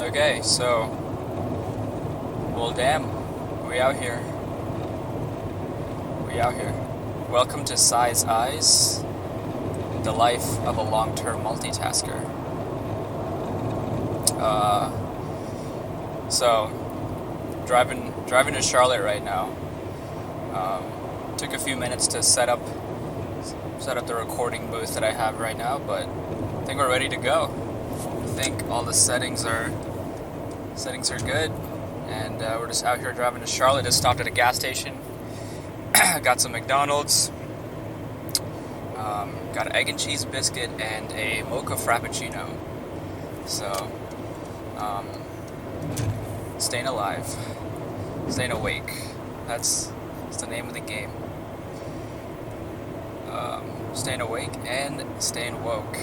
Okay, so, well, damn, we out here. We out here. Welcome to Size Eyes, the life of a long-term multitasker. So, driving to Charlotte right now. Took a few minutes to set up the recording booth that I have right now, but I think we're ready to go. I think all the settings are good, and we're just out here driving to Charlotte. Just stopped at a gas station, got some McDonald's, got an egg and cheese biscuit and a mocha frappuccino. So, staying alive, staying awake. That's the name of the game. Staying awake and staying woke.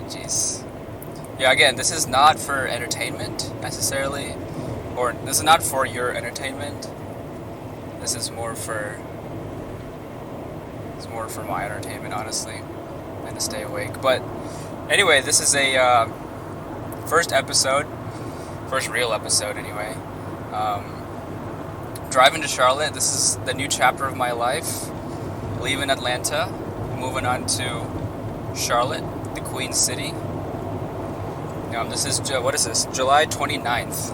Jeez. Yeah, again, this is not for entertainment necessarily, or this is not for your entertainment. This is more for my entertainment, honestly, and to stay awake. But anyway, this is a first real episode anyway. Driving to Charlotte. This is the new chapter of my life. Leaving Atlanta, moving on to Charlotte, the Queen City. This is, what is this? July 29th,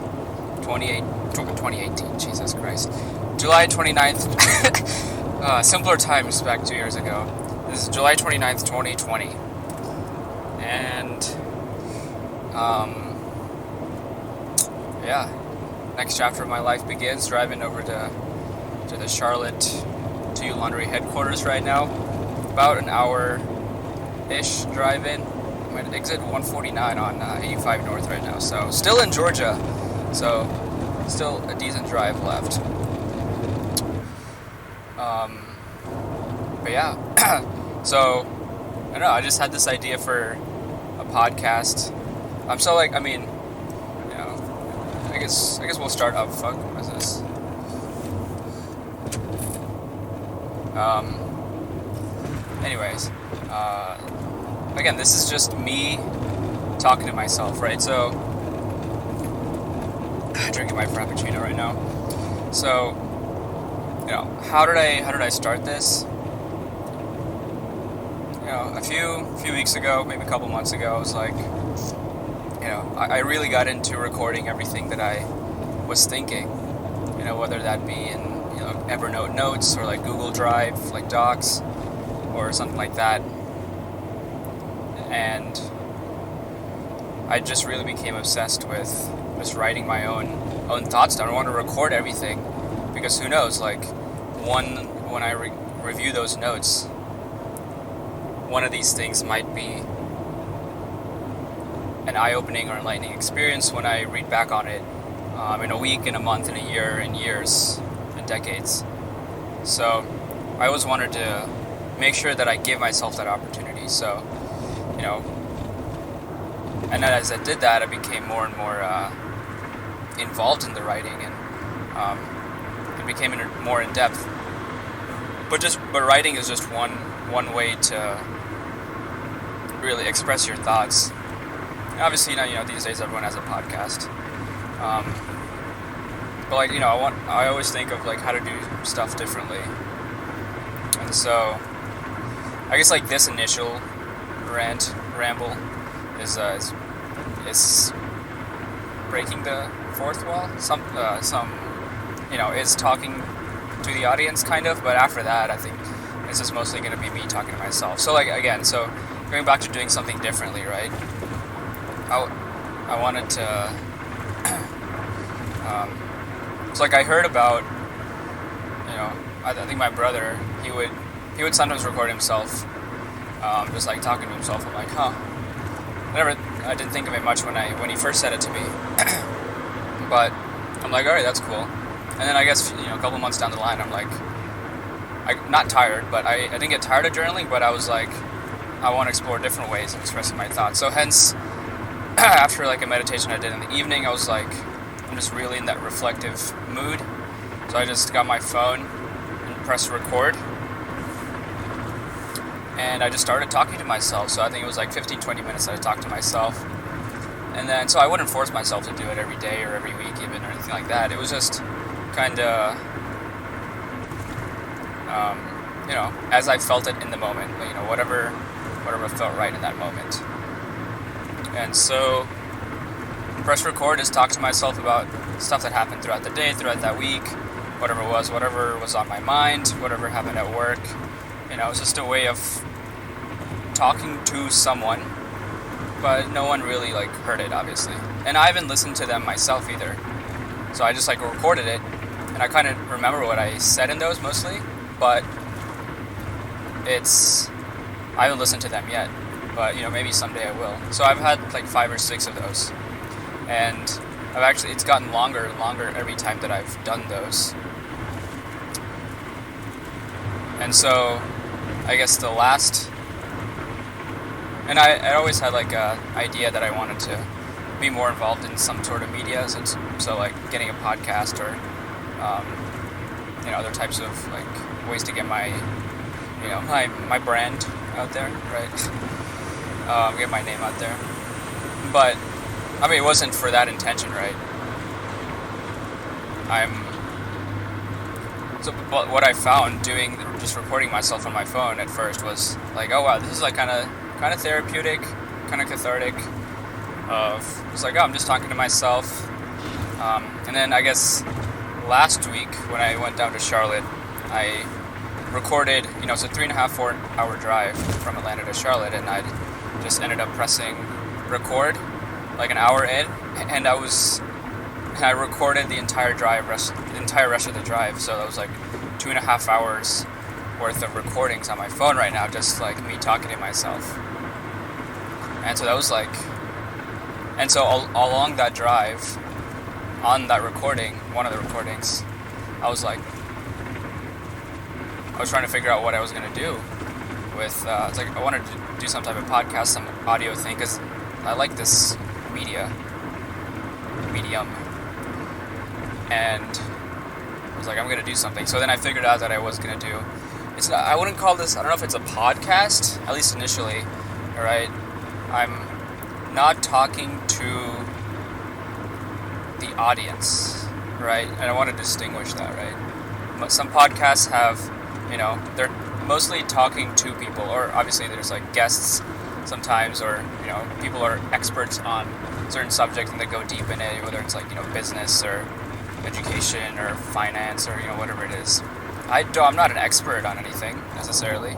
2018, Jesus Christ. July 29th, simpler times back 2 years ago. This is July 29th, 2020. And, next chapter of my life begins, driving over to the Charlotte to Laundry headquarters right now. About an hour-ish drive in. I'm at exit 149 on 85 North right now. So, still in Georgia. So, still a decent drive left. But yeah. So, I don't know, I just had this idea for a podcast. I guess we'll start up. Fuck, what is this? Anyways, again, this is just me talking to myself, right? So, drinking my frappuccino right now. So, how did I start this? A few weeks ago, maybe a couple months ago, I was like, I really got into recording everything that I was thinking, whether that be in Evernote notes or like Google Drive, like Docs or something like that. And I just really became obsessed with just writing my own thoughts down. I want to record everything because who knows, like when I review those notes, one of these things might be an eye-opening or enlightening experience when I read back on it in a week, in a month, in a year, in years, in decades. So I always wanted to make sure that I give myself that opportunity. So, and then as I did that, I became more and more involved in the writing, and it became more in depth. But writing is just one way to really express your thoughts. Obviously, these days everyone has a podcast. But I always think of like how to do stuff differently. And so, I guess like this initial ramble is breaking the fourth wall. Is talking to the audience kind of, but after that, I think it's just mostly going to be me talking to myself. So going back to doing something differently, right? I wanted to, I heard about, I think my brother, he would sometimes record himself, just like talking to himself. I'm like, I didn't think of it much when he first said it to me, but I'm like, alright, that's cool. And then I guess, a couple months down the line, I'm like, I'm not tired, but I didn't get tired of journaling, but I was like, I want to explore different ways of expressing my thoughts. So hence, after like a meditation I did in the evening, I was like, I'm just really in that reflective mood. So I just got my phone and pressed record. And I just started talking to myself. So I think it was like 15-20 minutes that I talked to myself. And then, so I wouldn't force myself to do it every day or every week even or anything like that. It was just kind of, as I felt it in the moment, whatever felt right in that moment. And so, press record is talk to myself about stuff that happened throughout the day, throughout that week, whatever was on my mind, whatever happened at work. It's just a way of talking to someone, but no one really heard it, obviously. And I haven't listened to them myself either. So I just recorded it, and I kind of remember what I said in those mostly, but I haven't listened to them yet, but maybe someday I will. So I've had 5 or 6 of those, and it's gotten longer and longer every time that I've done those. And so I guess the last, and I always had a idea that I wanted to be more involved in some sort of media, so getting a podcast or other types of ways to get my my brand out there, right? Get my name out there. But it wasn't for that intention, right? But what I found doing just recording myself on my phone at first was oh wow, this is kind of therapeutic, kind of cathartic. It's I'm just talking to myself. And then I guess last week when I went down to Charlotte, I recorded, it's a 3.5-4 hour drive from Atlanta to Charlotte, and I just ended up pressing record an hour in, and I recorded the entire rest of the drive. So that was 2.5 hours worth of recordings on my phone right now, just me talking to myself. And so that was and so along that drive, on that recording, one of the recordings, I was trying to figure out what I was going to do with, I wanted to do some type of podcast, some audio thing, because I like this medium. And I was I'm going to do something. So then I figured out that I was going to do, I wouldn't call this, I don't know if it's a podcast, at least initially, alright? I'm not talking to the audience, right? And I want to distinguish that, right? Some podcasts have, they're mostly talking to people, or obviously there's guests sometimes, or people are experts on certain subjects and they go deep in it, whether it's business or education or finance or whatever it is. I'm not an expert on anything necessarily,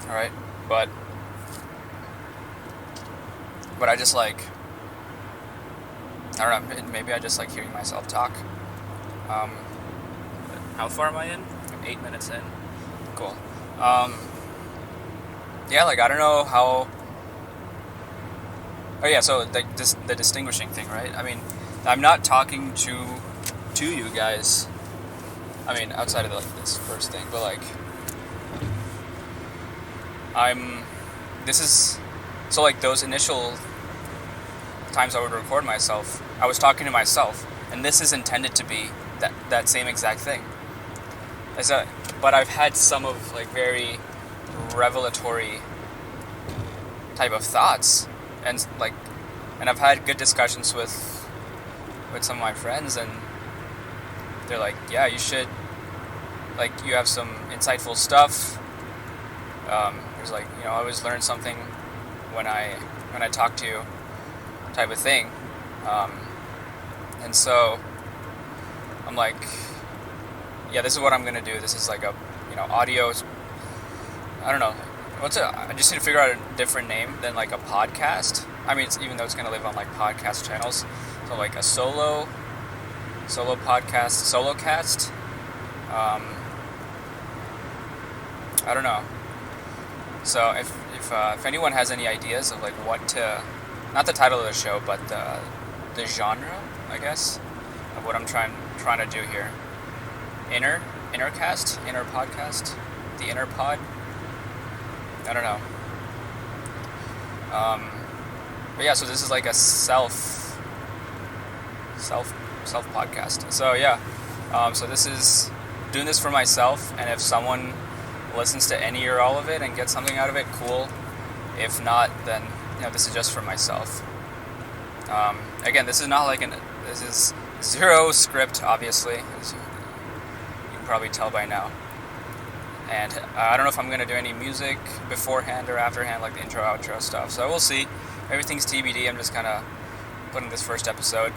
all right, but I just I don't know, maybe I just hearing myself talk. How far am I in? I'm 8 minutes in. Cool. Yeah, I don't know how. Oh yeah, so the distinguishing thing, right? I'm not talking to you guys. Outside of this first thing, but those initial times I would record myself, I was talking to myself, and this is intended to be that same exact thing. But I've had some of very revelatory type of thoughts, and I've had good discussions with some of my friends, and they're yeah, you should, you have some insightful stuff. There's I always learn something when I talk to you, type of thing. And so I'm yeah, this is what I'm gonna do. This is a audio. I don't know. I just need to figure out a different name than a podcast. Even though it's gonna live on podcast channels, so a solo podcast, solo cast. I don't know. So if anyone has any ideas of what to, not the title of the show, but the genre, I guess, of what I'm trying to do here. Inner podcast, the inner pod. I don't know. But yeah, so this is a self podcast. So yeah, so this is doing this for myself, and if someone listens to any or all of it and gets something out of it, cool. If not, then this is just for myself. Again, this is not like this is zero script, obviously, as you can probably tell by now. And I don't know if I'm going to do any music beforehand or afterhand, like the intro, outro stuff. So we'll see. Everything's TBD. I'm just kind of putting this first episode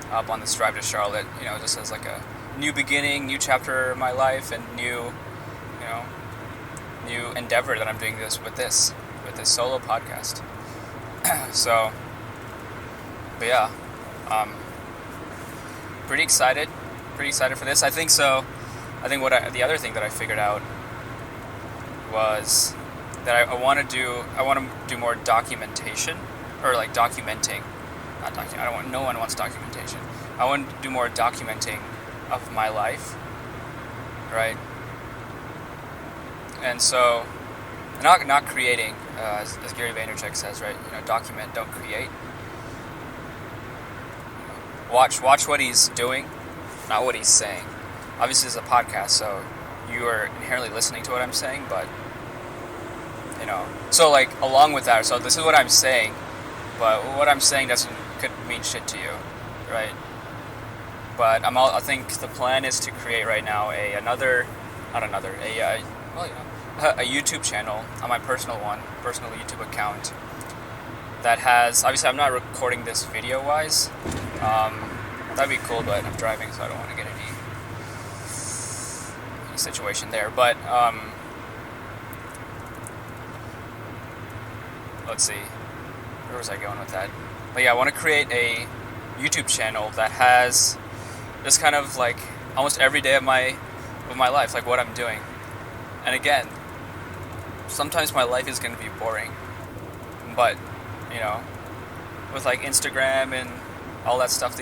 up on the Strive to Charlotte, just as like a new beginning, new chapter of my life, and new endeavor that I'm doing with this solo podcast. So, but yeah, pretty excited for this. I think so. I think the other thing that I figured out was that I want to do more documentation, or like documenting. No one wants documentation. I want to do more documenting of my life, right? And so, not creating, as Gary Vaynerchuk says, right? Document, don't create. Watch what he's doing, not what he's saying. Obviously, this is a podcast, so you are inherently listening to what I'm saying, but so like along with that, so this is what I'm saying, but what I'm saying could mean shit to you, right? But I think the plan is to create right now a YouTube channel on my personal YouTube account that has, obviously I'm not recording this video wise. That'd be cool, but I'm driving, so I don't want to get any situation there. But let's see, where was I going with that? But yeah, I want to create a YouTube channel that has just kind of like almost every day of my life, like what I'm doing. And again, sometimes my life is going to be boring, but with like Instagram and all that stuff,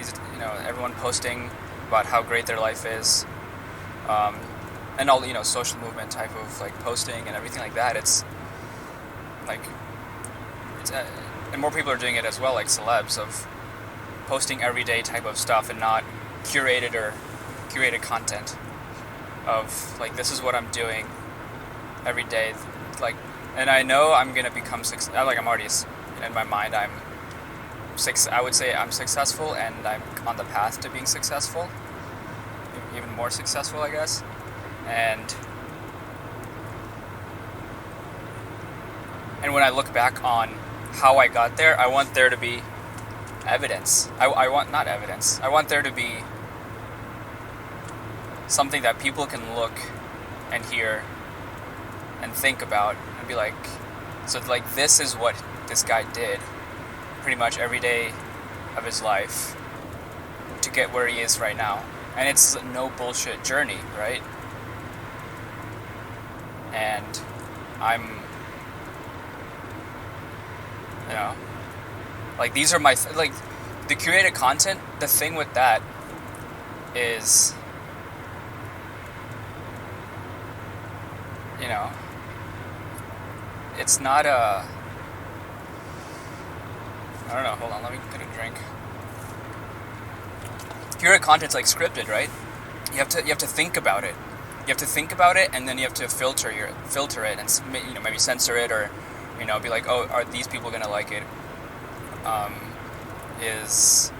everyone posting about how great their life is, and all social movement type of like posting and everything like that. It's like and more people are doing it as well, like celebs, of posting everyday type of stuff and not curated content of like, this is what I'm doing every day, like, and I know I'm gonna become like, I'm already in my mind, I would say I'm successful, and I'm on the path to being successful, even more successful, I guess. And when I look back on how I got there, I want there to be evidence. I want not evidence. I want there to be something that people can look and hear and think about and be like, so like, this is what this guy did pretty much every day of his life to get where he is right now. And it's a no bullshit journey, right? And I'm, like, these are my, like, the curated content, the thing with that is, it's not I don't know, hold on, let me get a drink. Curated content's like scripted, right? You have to think about it. You have to think about it, and then you have to filter it, and maybe censor it, or be like, oh, are these people gonna like it? Does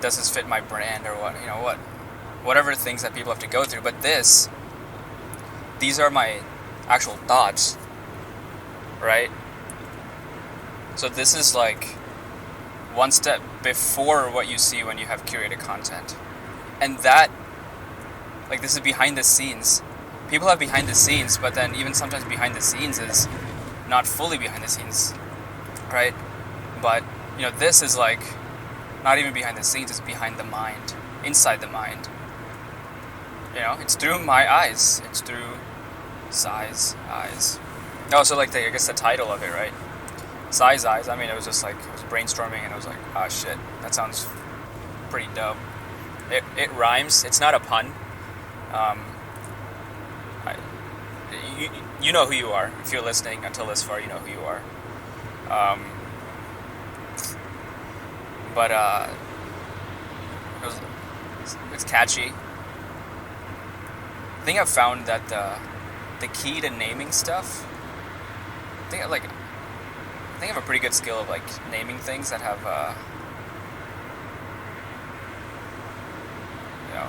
this fit my brand, or what? Whatever things that people have to go through. But these are my actual thoughts, right? So this is like one step before what you see when you have curated content. And that, like, this is behind the scenes. People have behind the scenes, but then even sometimes behind the scenes is not fully behind the scenes, right? But, this is like not even behind the scenes, it's behind the mind, inside the mind. It's through my eyes. It's through Sai's eyes. Oh, so like I guess the title of it, right? Sai's eyes. I mean, it was just like, I was brainstorming, and I was like, ah, shit, that sounds pretty dope. It rhymes. It's not a pun. You know who you are. If you're listening until this far, you know who you are. But it's catchy. I think I've found that the key to naming stuff, I think I think I have a pretty good skill of like naming things that have, you know,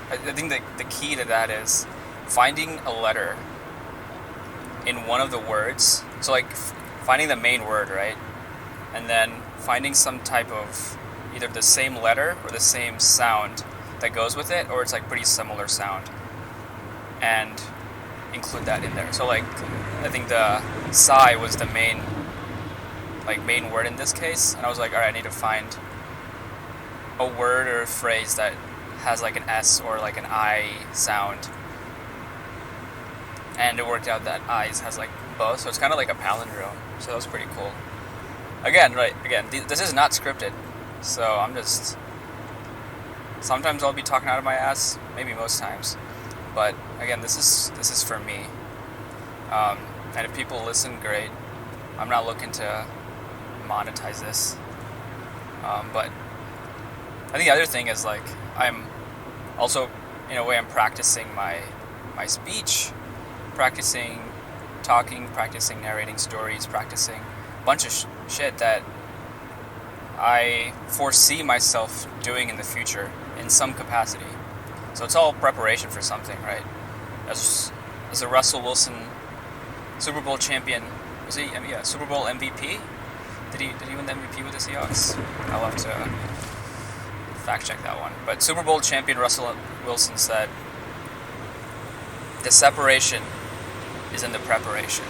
I think the key to that is finding a letter in one of the words. So like finding the main word, right? And then finding some type of either the same letter or the same sound that goes with it, or it's like pretty similar sound, and include that in there. So like I think the sigh was the main word in this case, and I was like, all right, I need to find a word or a phrase that has like an S or like an I sound, and it worked out that eyes has like both, so it's kind of like a palindrome. So that was pretty cool. Again, this is not scripted, so I'm just, sometimes I'll be talking out of my ass, maybe most times, but again, this is for me, and if people listen, great. I'm not looking to monetize this, but I think the other thing is like I'm also, in a way, I'm practicing my speech, practicing talking, practicing narrating stories, practicing a bunch of shit that I foresee myself doing in the future in some capacity. So it's all preparation for something, right? As a Russell Wilson Super Bowl champion, was he? Super Bowl MVP. Did he win the MVP with the Seahawks? I'll have to fact check that one. But Super Bowl champion Russell Wilson said, "The separation is in the preparation."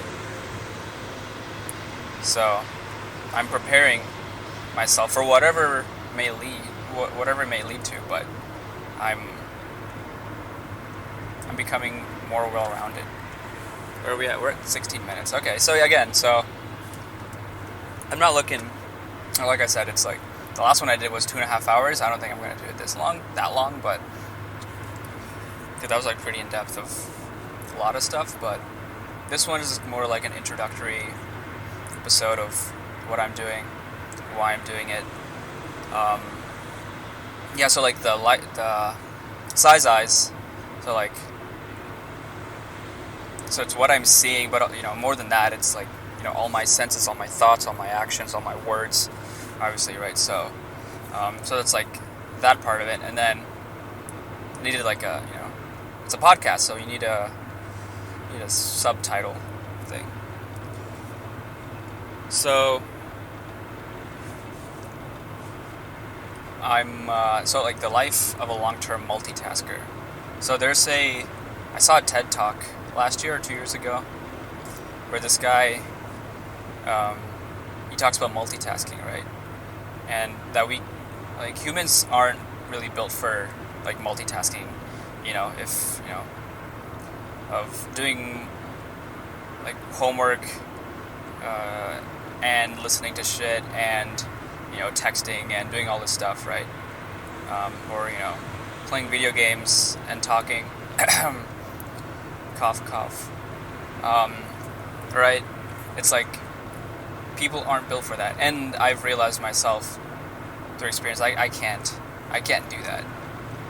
So I'm preparing myself for whatever it may lead to, but I'm becoming more well-rounded. Where are we at? We're at 16 minutes. Okay, so again, I'm not looking, like I said, it's like, the last one I did was 2.5 hours. I don't think I'm going to do it that long, but that was like pretty in-depth of a lot of stuff, but this one is more like an introductory episode of what I'm doing, why I'm doing it. So like the size eyes, so it's what I'm seeing, but more than that, it's like, all my senses, all my thoughts, all my actions, all my words, obviously, right? So that's like that part of it, and then I needed like it's a podcast, so you need a subtitle thing. So I'm like the life of a long-term multitasker. So I saw a TED Talk last year or 2 years ago, where this guy, he talks about multitasking, right? And that humans aren't really built for like multitasking, of doing like homework, and listening to shit and, texting and doing all this stuff, right? Or, playing video games and talking, cough, cough. Right? It's like people aren't built for that, and I've realized myself through experience, I can't do that.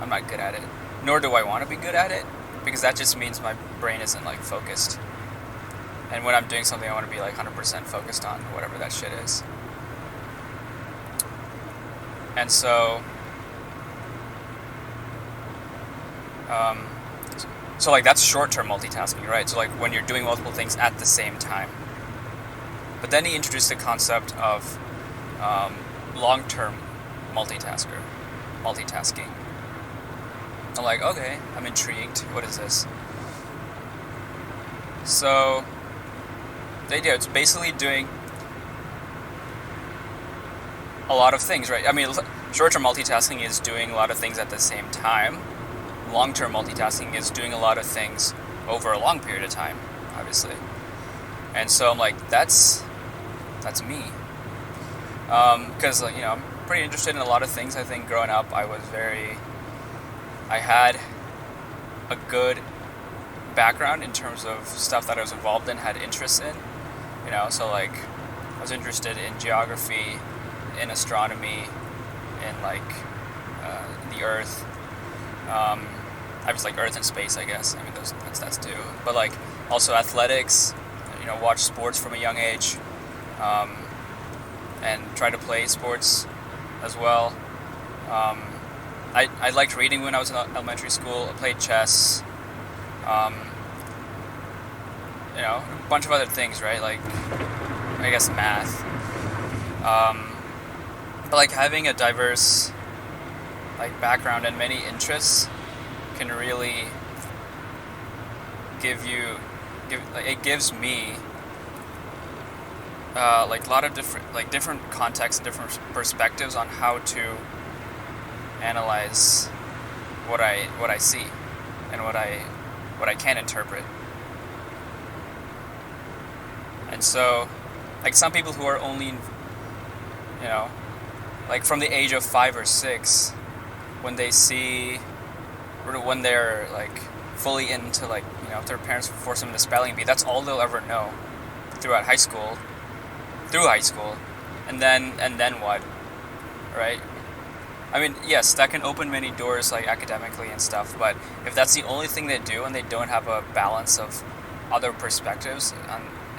I'm not good at it, nor do I want to be good at it, because that just means my brain isn't like focused. And when I'm doing something, I want to be like 100% focused on whatever that shit is. And so, like that's short-term multitasking, right? So like when you're doing multiple things at the same time. But then he introduced the concept of long-term multitasking. I'm like, okay, I'm intrigued. What is this? So the idea, it's basically doing a lot of things, right? I mean, short-term multitasking is doing a lot of things at the same time. Long-term multitasking is doing a lot of things over a long period of time, obviously. And so I'm like, that's me. Because, I'm pretty interested in a lot of things. I think growing up, I had a good background in terms of stuff that I was involved in, had interest in, so like I was interested in geography, in astronomy, in like the Earth. I was like Earth and space, I guess. I mean, that's too. But like also athletics, watch sports from a young age. and try to play sports as well. Um, I liked reading when I was in elementary school. I played chess. Um, a bunch of other things, right? Like, I guess math. But like having a diverse like background and many interests can really it gives me like a lot of different contexts, different perspectives on how to analyze what I see and what I can interpret. And so, like some people who are only, like from the age of 5 or 6, when they see, or when they're like fully into like, if their parents force them into spelling bee, that's all they'll ever know through high school, and then what, right? I mean, yes, that can open many doors like academically and stuff, but if that's the only thing they do and they don't have a balance of other perspectives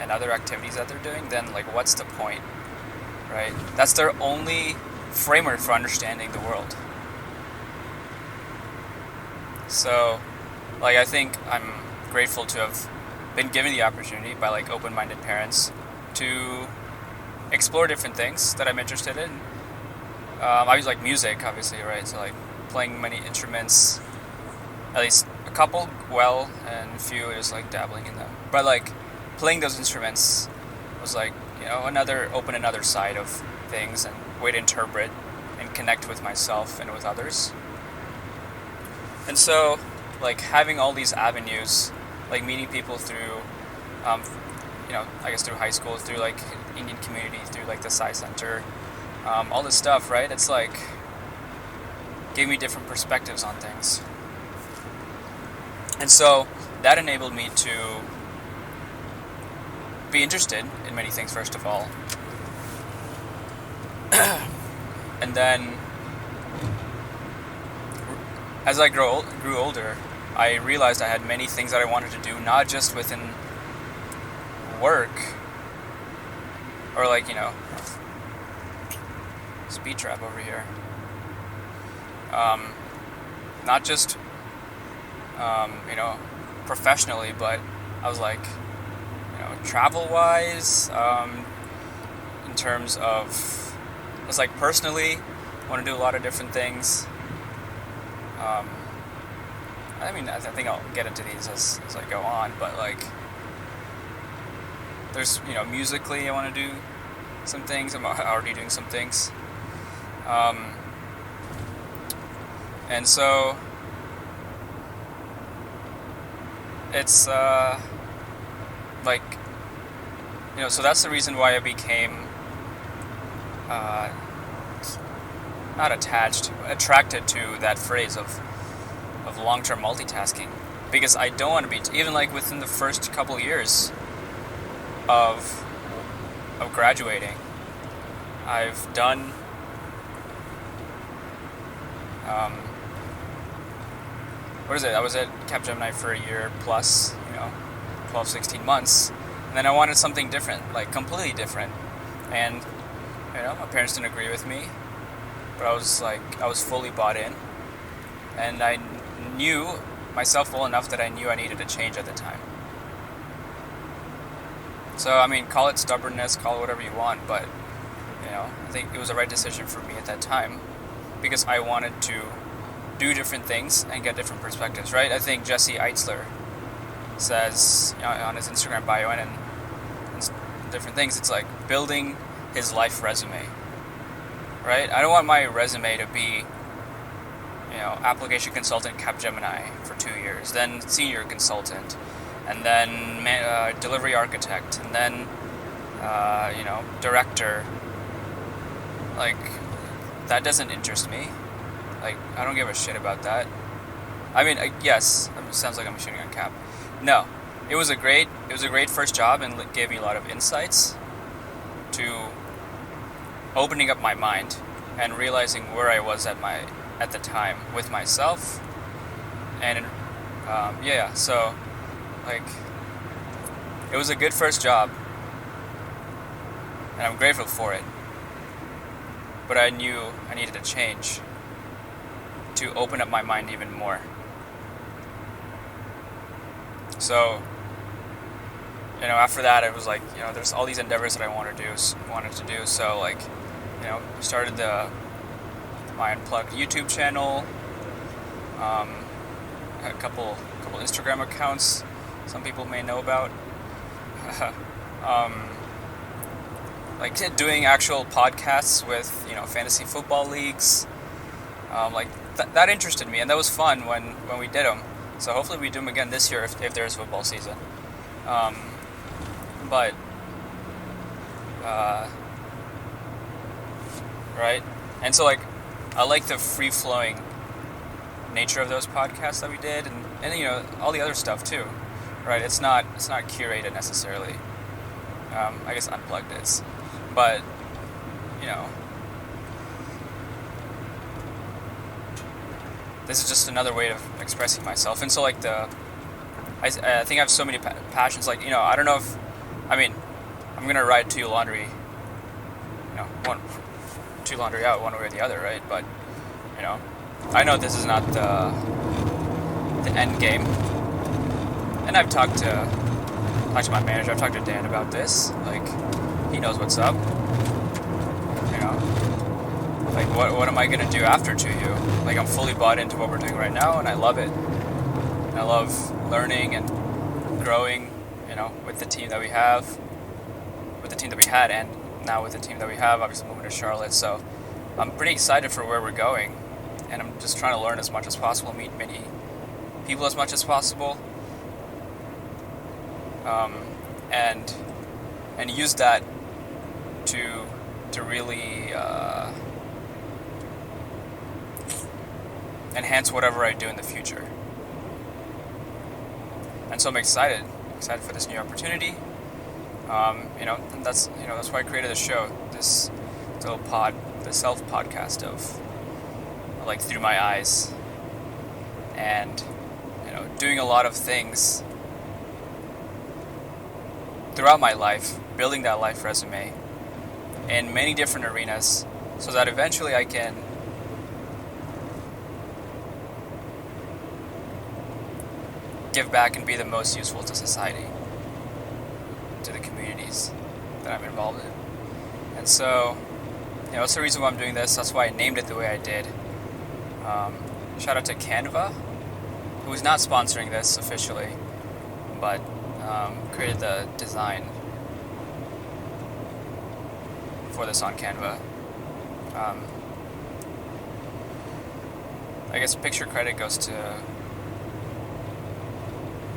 and other activities that they're doing, then like what's the point, right? That's their only framework for understanding the world. So, like, I think I'm grateful to have been given the opportunity by like open-minded parents to explore different things that I'm interested in. I was like music, obviously, right? So like playing many instruments, at least a couple well, and a few just like dabbling in them. But like playing those instruments was like, another side of things and way to interpret and connect with myself and with others. And so like having all these avenues, like meeting people through, I guess through high school, through like Indian community, through like the Sai Center, all this stuff, right? It's like gave me different perspectives on things. And so that enabled me to be interested in many things, first of all. And then as I grew older, I realized I had many things that I wanted to do, not just within work or like, speed trap over here. Not just, professionally, but I was like, travel-wise, in terms of, it's like personally, I want to do a lot of different things. I think I'll get into these as I go on, but like, there's, musically I want to do some things. I'm already doing some things. And so it's so that's the reason why I became not attracted to that phrase of long-term multitasking, because I don't want to be even like within the first couple years of graduating. I've done I was at Capgemini for a year plus, 12, 16 months, and then I wanted something different, like completely different, and my parents didn't agree with me, but I was fully bought in, and I knew myself well enough that I knew I needed a change at the time. So, call it stubbornness, call it whatever you want, but, I think it was the right decision for me at that time, because I wanted to do different things and get different perspectives, right? I think Jesse Eitzler says on his Instagram bio and different things, it's like building his life resume, right? I don't want my resume to be, application consultant Capgemini for 2 years, then senior consultant, and then delivery architect, and then, director. Like, that doesn't interest me. Like, I don't give a shit about that. Yes, it sounds like I'm shooting on Cap. No, it was a great first job, and it gave me a lot of insights to opening up my mind and realizing where I was at the time with myself, and so like it was a good first job, and I'm grateful for it. but I knew I needed to change to open up my mind even more. So, after that, it was like, there's all these endeavors that I wanted to do. So, like, started my Unplugged YouTube channel, had a couple Instagram accounts some people may know about. Like doing actual podcasts with fantasy football leagues, that interested me, and that was fun when we did them. So hopefully we do them again this year if there's football season. But right, and so like I like the free flowing nature of those podcasts that we did, and all the other stuff too. Right, it's not curated necessarily. I guess Unplugged is. But, this is just another way of expressing myself. And so, like, I think I have so many passions. Like, I don't know if, I'm going to ride two laundry out one way or the other, right? But, I know this is not the end game. And I've talked to my manager, I've talked to Dan about this. Like, he knows what's up. Like, what am I going to do after 2U? Like, I'm fully bought into what we're doing right now, and I love it. And I love learning and growing, with the team that we have, with the team that we had, and now with the team that we have, obviously moving to Charlotte. So I'm pretty excited for where we're going, and I'm just trying to learn as much as possible, meet many people as much as possible, and use that to really enhance whatever I do in the future. And so I'm excited for this new opportunity. And that's why I created this show, this little the self podcast of like Through My Eyes, and doing a lot of things throughout my life, building that life resume in many different arenas, so that eventually I can give back and be the most useful to society, to the communities that I'm involved in. And so, that's the reason why I'm doing this. That's why I named it the way I did. Shout out to Canva, who is not sponsoring this officially, but created the design for this on Canva. I guess picture credit goes to,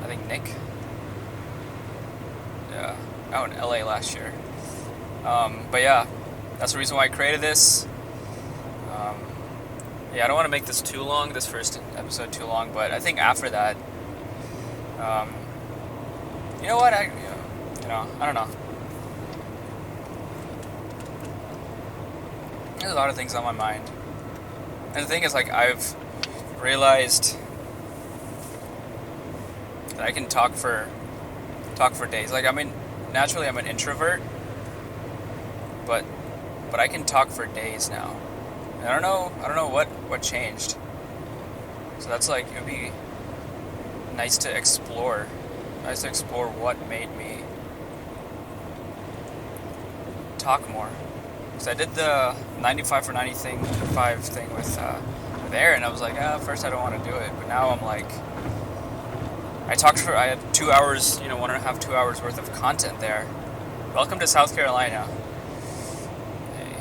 I think, Nick. Yeah, out in LA last year. But yeah, that's the reason why I created this. I don't want to make this too long, this first episode too long, but I think after that, you know what, I don't know. There's a lot of things on my mind. And the thing is, like, I've realized that I can talk for days. Like, naturally I'm an introvert, but I can talk for days now. And I don't know what changed. So that's like, it would be nice to explore what made me talk more. Because I did the 95 for 95 thing with Aaron. I was like, first I don't want to do it, but now I'm like, I had 2 hours, 1.5, 2 hours worth of content there. Welcome to South Carolina. Hey.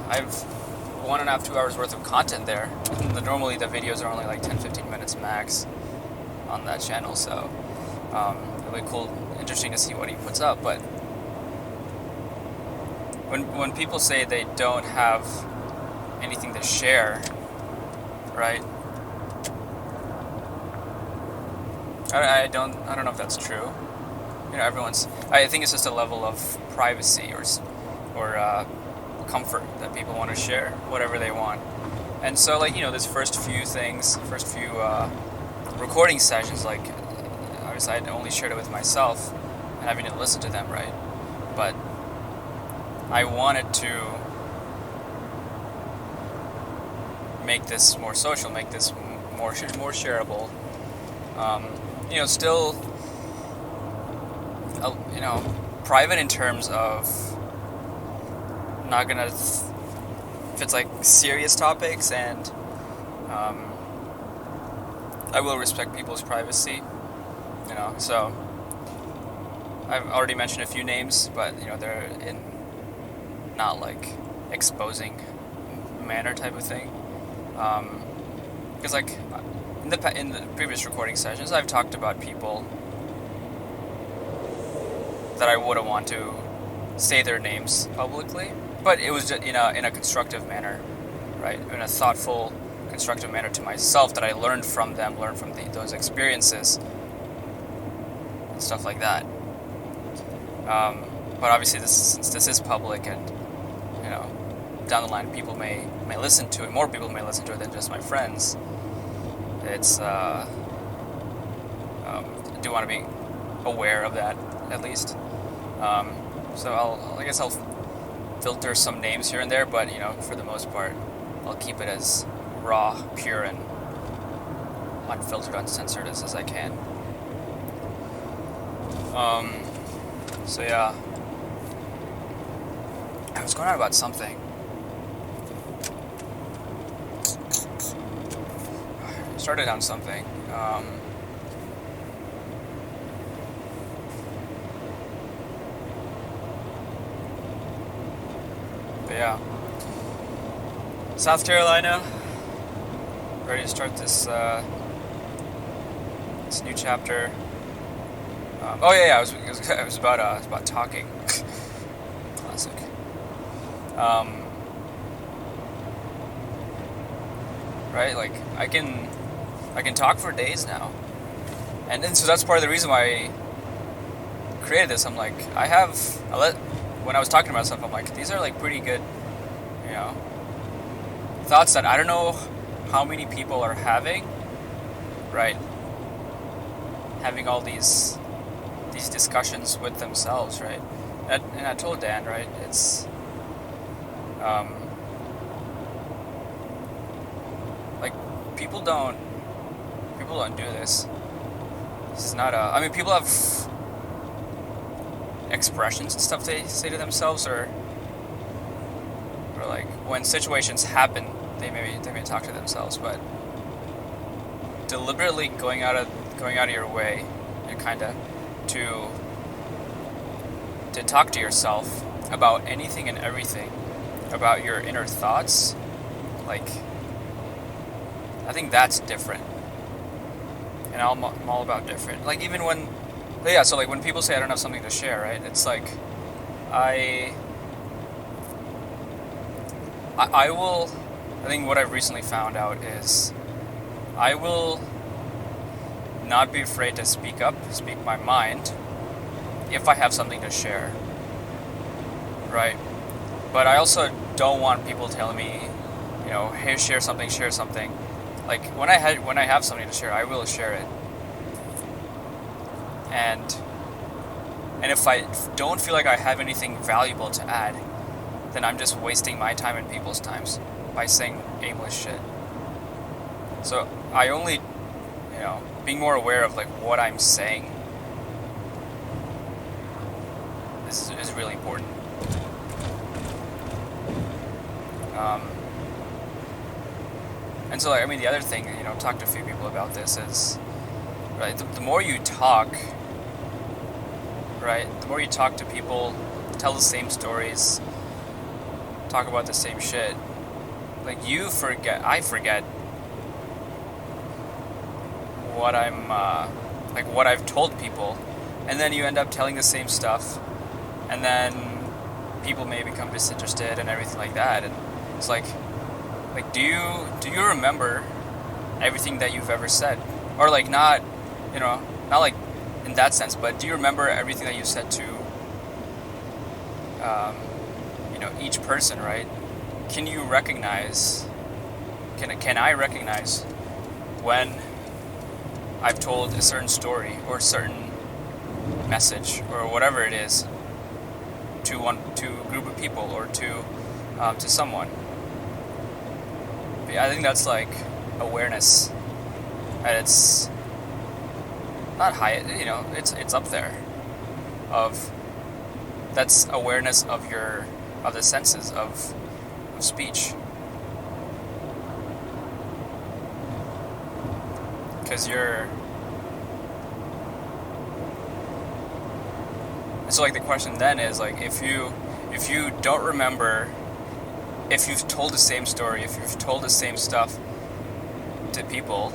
I have 1.5, 2 hours worth of content there. Normally the videos are only like 10, 15 minutes max on that channel, so really cool, interesting to see what he puts up. But when people say they don't have anything to share, right? I don't know if that's true. I think it's just a level of privacy or comfort that people want to share whatever they want. And so, like, this first few recording sessions, like, obviously I'd only shared it with myself and having to listen to them, right? but I wanted to make this more social, make this more shareable. Still, private in terms of not gonna if it's like serious topics, and I will respect people's privacy. So I've already mentioned a few names, but they're in not like exposing manner type of thing. Because like in the previous recording sessions, I've talked about people that I wouldn't want to say their names publicly, but it was just in a constructive manner, right? In a thoughtful, constructive manner to myself, that I learned from them, those experiences, and stuff like that. But obviously, since this is public, and down the line, people may listen to it. More people may listen to it than just my friends. It's I do want to be aware of that, at least. So I guess I'll filter some names here and there, but for the most part, I'll keep it as raw, pure, and unfiltered, uncensored as I can. So yeah, I was going on about something. I started on something. But yeah, South Carolina, ready to start this new chapter. It was about talking. Classic. Right, like I can talk for days now, and so that's part of the reason why I created this. I'm like, when I was talking about stuff, I'm like, these are like pretty good, thoughts that I don't know how many people are having, right? Having all these discussions with themselves, right? And I told Dan, right? It's like people don't do this. This is not people have expressions and stuff they say to themselves, or like when situations happen, they may talk to themselves, but deliberately going out of your way and kind of to talk to yourself about anything and everything, about your inner thoughts, like I think that's different, and I'm all about different. Like even when, so like when people say I don't have something to share, right? It's like I think what I've recently found out is I will not be afraid to speak my mind if I have something to share, right? But I also don't want people telling me, hey, share something. Like when I have something to share, I will share it. And if I don't feel like I have anything valuable to add, then I'm just wasting my time and people's times by saying aimless shit. So I only, being more aware of like what I'm saying is really important. And so like, the other thing, I've talked to a few people about this is, right, the more you talk, right, the more you talk to people, tell the same stories, talk about the same shit, like I forget what what I've told people, and then you end up telling the same stuff, and then people may become disinterested and everything like that, and it's like do you remember everything that you've ever said, or like not like in that sense, but do you remember everything that you said to each person, right? Can you recognize? Can I recognize when I've told a certain story or a certain message or whatever it is, to a group of people or to someone. But yeah, I think that's like awareness, and it's not high. It's up there. That's awareness of the senses of speech. Because so like the question then is like, if you don't remember, if you've told the same story, if you've told the same stuff to people,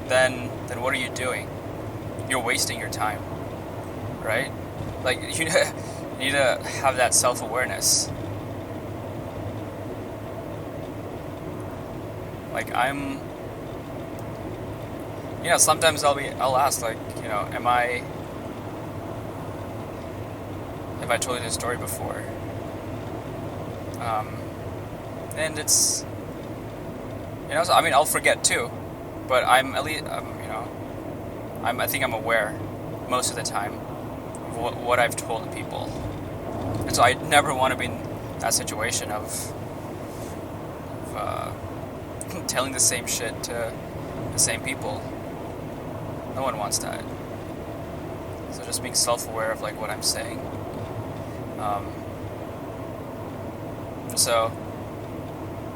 then what are you doing? You're wasting your time, right? Like, you need to have that self-awareness. Like, sometimes I'll ask, like, have I told you this story before? And it's, I'll forget too, but I think I'm aware most of the time of what I've told people. And so I never want to be in that situation of telling the same shit to the same people. No one wants that. So just being self-aware of like what I'm saying. So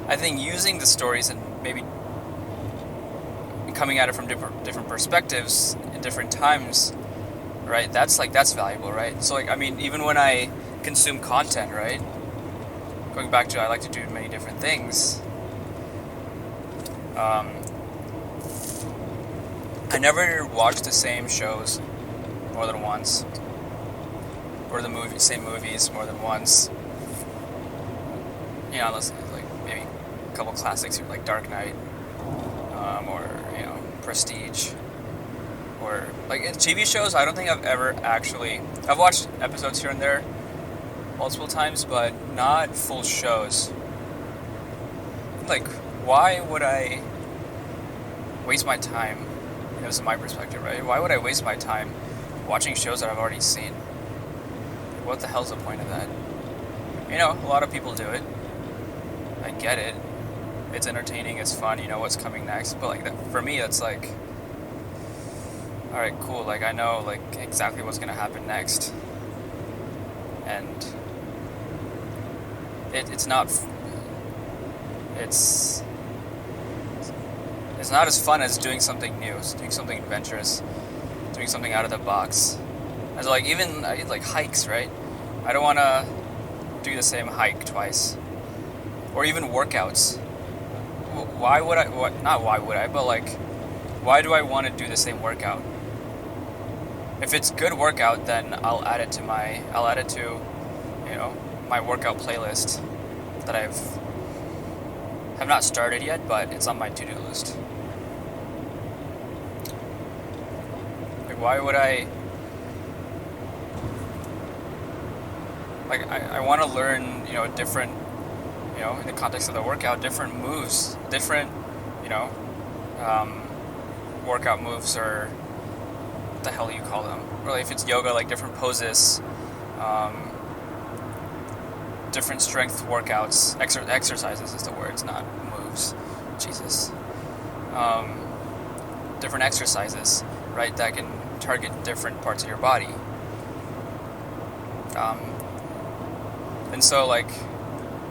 I think using the stories and maybe coming at it from different perspectives in different times, right? That's valuable, right? So like, even when I consume content, right? Going back to, I like to do many different things. I never watch the same shows more than once, or same movies more than once. Unless like maybe a couple classics like Dark Knight, or Prestige, or like in TV shows. I don't think I've watched episodes here and there multiple times, but not full shows. Like, why would I waste my time? This is my perspective, right? Why would I waste my time watching shows that I've already seen? What the hell's the point of that? A lot of people do it. I get it. It's entertaining, it's fun, you know what's coming next. But like that, for me, that's like, alright, cool, like I know like exactly what's gonna happen next. And it's not as fun as doing something new, doing something adventurous, doing something out of the box. And so like even like hikes, right? I don't want to do the same hike twice. Or even workouts. Why would I? Not why would I, but like, why do I want to do the same workout? If it's good workout, then I'll add it to my workout playlist that have not started yet, but it's on my to-do list. Like, why would I? Like, I want to learn, different, in the context of the workout, different moves, different, workout moves, or what the hell do you call them? Or if it's yoga, like different poses, different strength workouts, exercises is the word, it's not moves. Jesus. Different exercises, right, that can target different parts of your body. And so, like,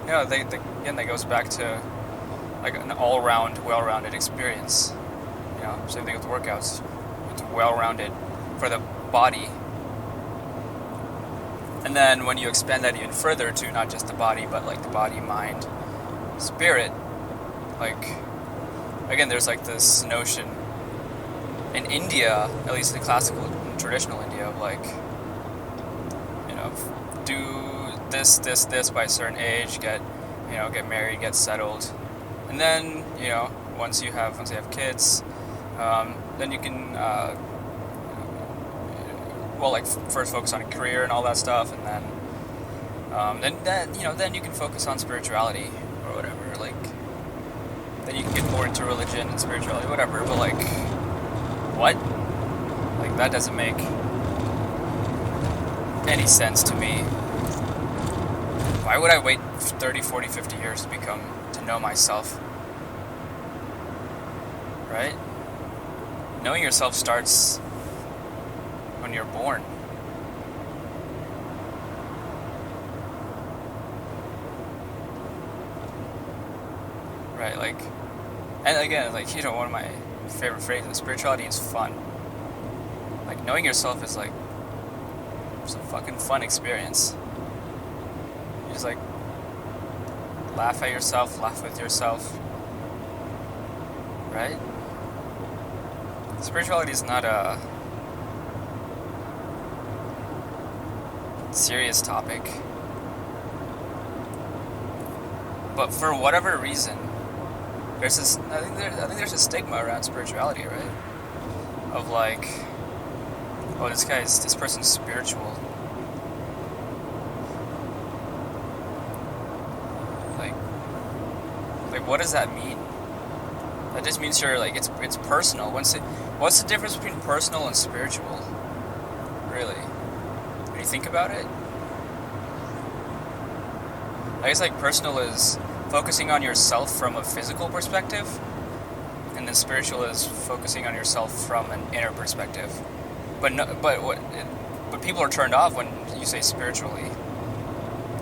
again, that goes back to like an all-round, well-rounded experience. Same thing with workouts. It's well-rounded for the body. And then when you expand that even further to not just the body, but like the body, mind, spirit, like, again, there's like this notion in India, at least the classical and traditional India, of like, do this by a certain age, get married, get settled, and then once you have kids, then you can first focus on a career and all that stuff, and then you can focus on spirituality or whatever. Like, then you can get more into religion and spirituality, whatever. But like, what? Like, that doesn't make any sense to me. why would I wait 30, 40, 50 years to know myself? Right? Knowing yourself starts when you're born. Right, like, and again, like, one of my favorite phrases, spirituality is fun. Like, knowing yourself is like, it's a fucking fun experience. You just like, laugh at yourself, laugh with yourself. Right? Spirituality is not a serious topic. But for whatever reason, I think there's a stigma around spirituality, right? Of like, oh, this person's spiritual. Like, what does that mean? That just means you're like, it's personal. What's the difference between personal and spiritual? Really? When you think about it? I guess like personal is focusing on yourself from a physical perspective, and then spiritual is focusing on yourself from an inner perspective. But people are turned off when you say spiritually.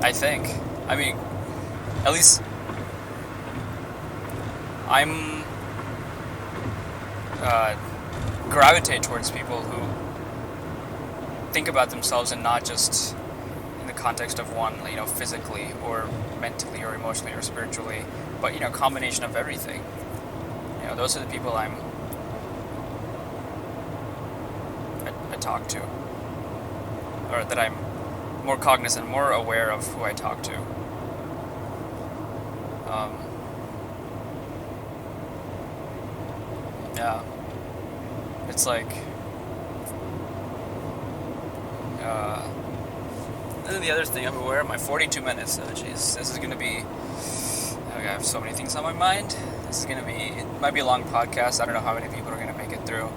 I think. I mean, at least I'm gravitate towards people who think about themselves and not just in the context of one, physically or mentally or emotionally or spiritually, but combination of everything. Those are the people I talk to, or that I'm more cognizant, more aware of who I talk to. Yeah, it's like, this is the other thing I'm aware of, my 42 minutes, jeez, this is going to be, I have so many things on my mind. This is going to be, it might be a long podcast, I don't know how many people are going to make it through.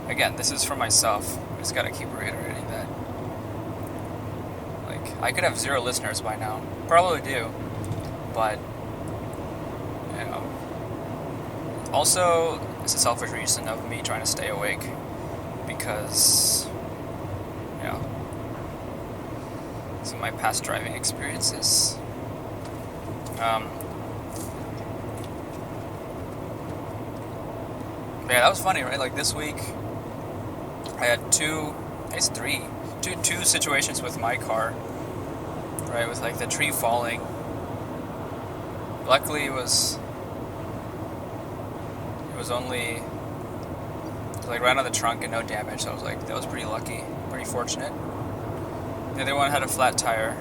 Again, this is for myself, I just got to keep reiterating that. Like, I could have 0 listeners by now, probably do, but, also, it's a selfish reason of me trying to stay awake, because, some of my past driving experiences. Yeah, that was funny, right? Like this week, I had two situations with my car, right? With like the tree falling. Luckily, it was only like right on the trunk and no damage. So I was like, that was pretty lucky, pretty fortunate. The other one had a flat tire.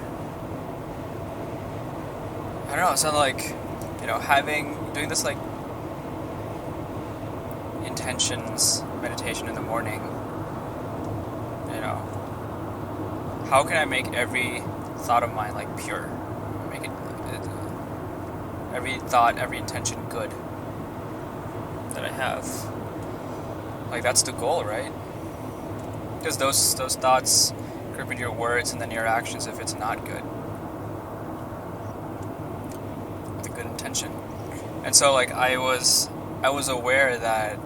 I don't know. So like, doing this like intentions meditation in the morning. How can I make every thought of mine like pure? Make it every thought, every intention good that I have. Like that's the goal, right? Because those thoughts grip into your words and then your actions if it's not good. With a good intention. And so like I was aware that,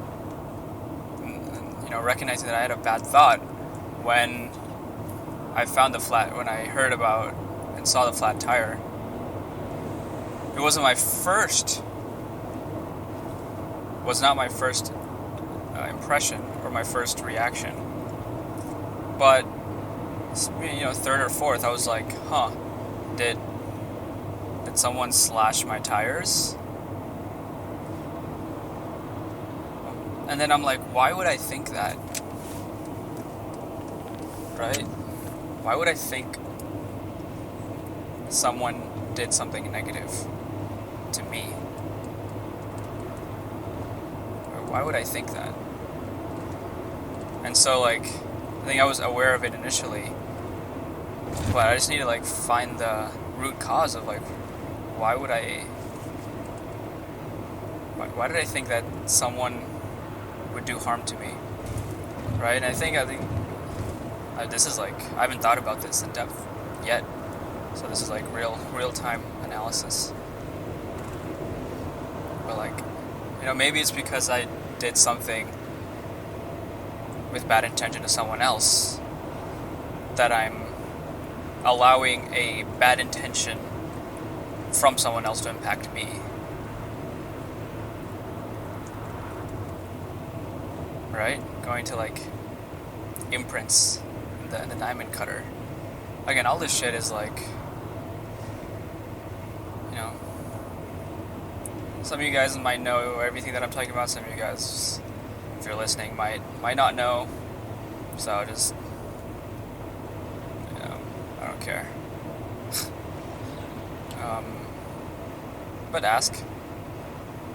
recognizing that I had a bad thought when I heard about and saw the flat tire. It was not my first impression or my first reaction. But, third or fourth, I was like, did someone slash my tires? And then I'm like, why would I think that? Right? Why would I think someone did something negative to me? Why would I think that? And so, like, I think I was aware of it initially, but I just need to, like, find the root cause of, like, why did I think that someone would do harm to me, right? And I think this is like, I haven't thought about this in depth yet, So this is like real time analysis. But like, maybe it's because I did something with bad intention to someone else that I'm allowing a bad intention from someone else to impact me. Right? Going to like imprints in the diamond cutter. Again, all this shit is like, some of you guys might know everything that I'm talking about. Some of you guys, if you're listening, might not know. So just, I don't care. But ask.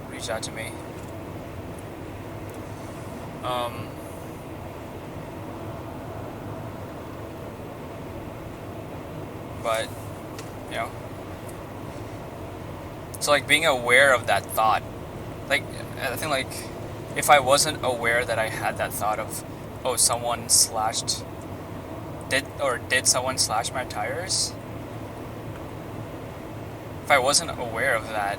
Reach out to me. But, so like being aware of that thought, like I think like if I wasn't aware that I had that thought of, oh, did someone slash my tires? If I wasn't aware of that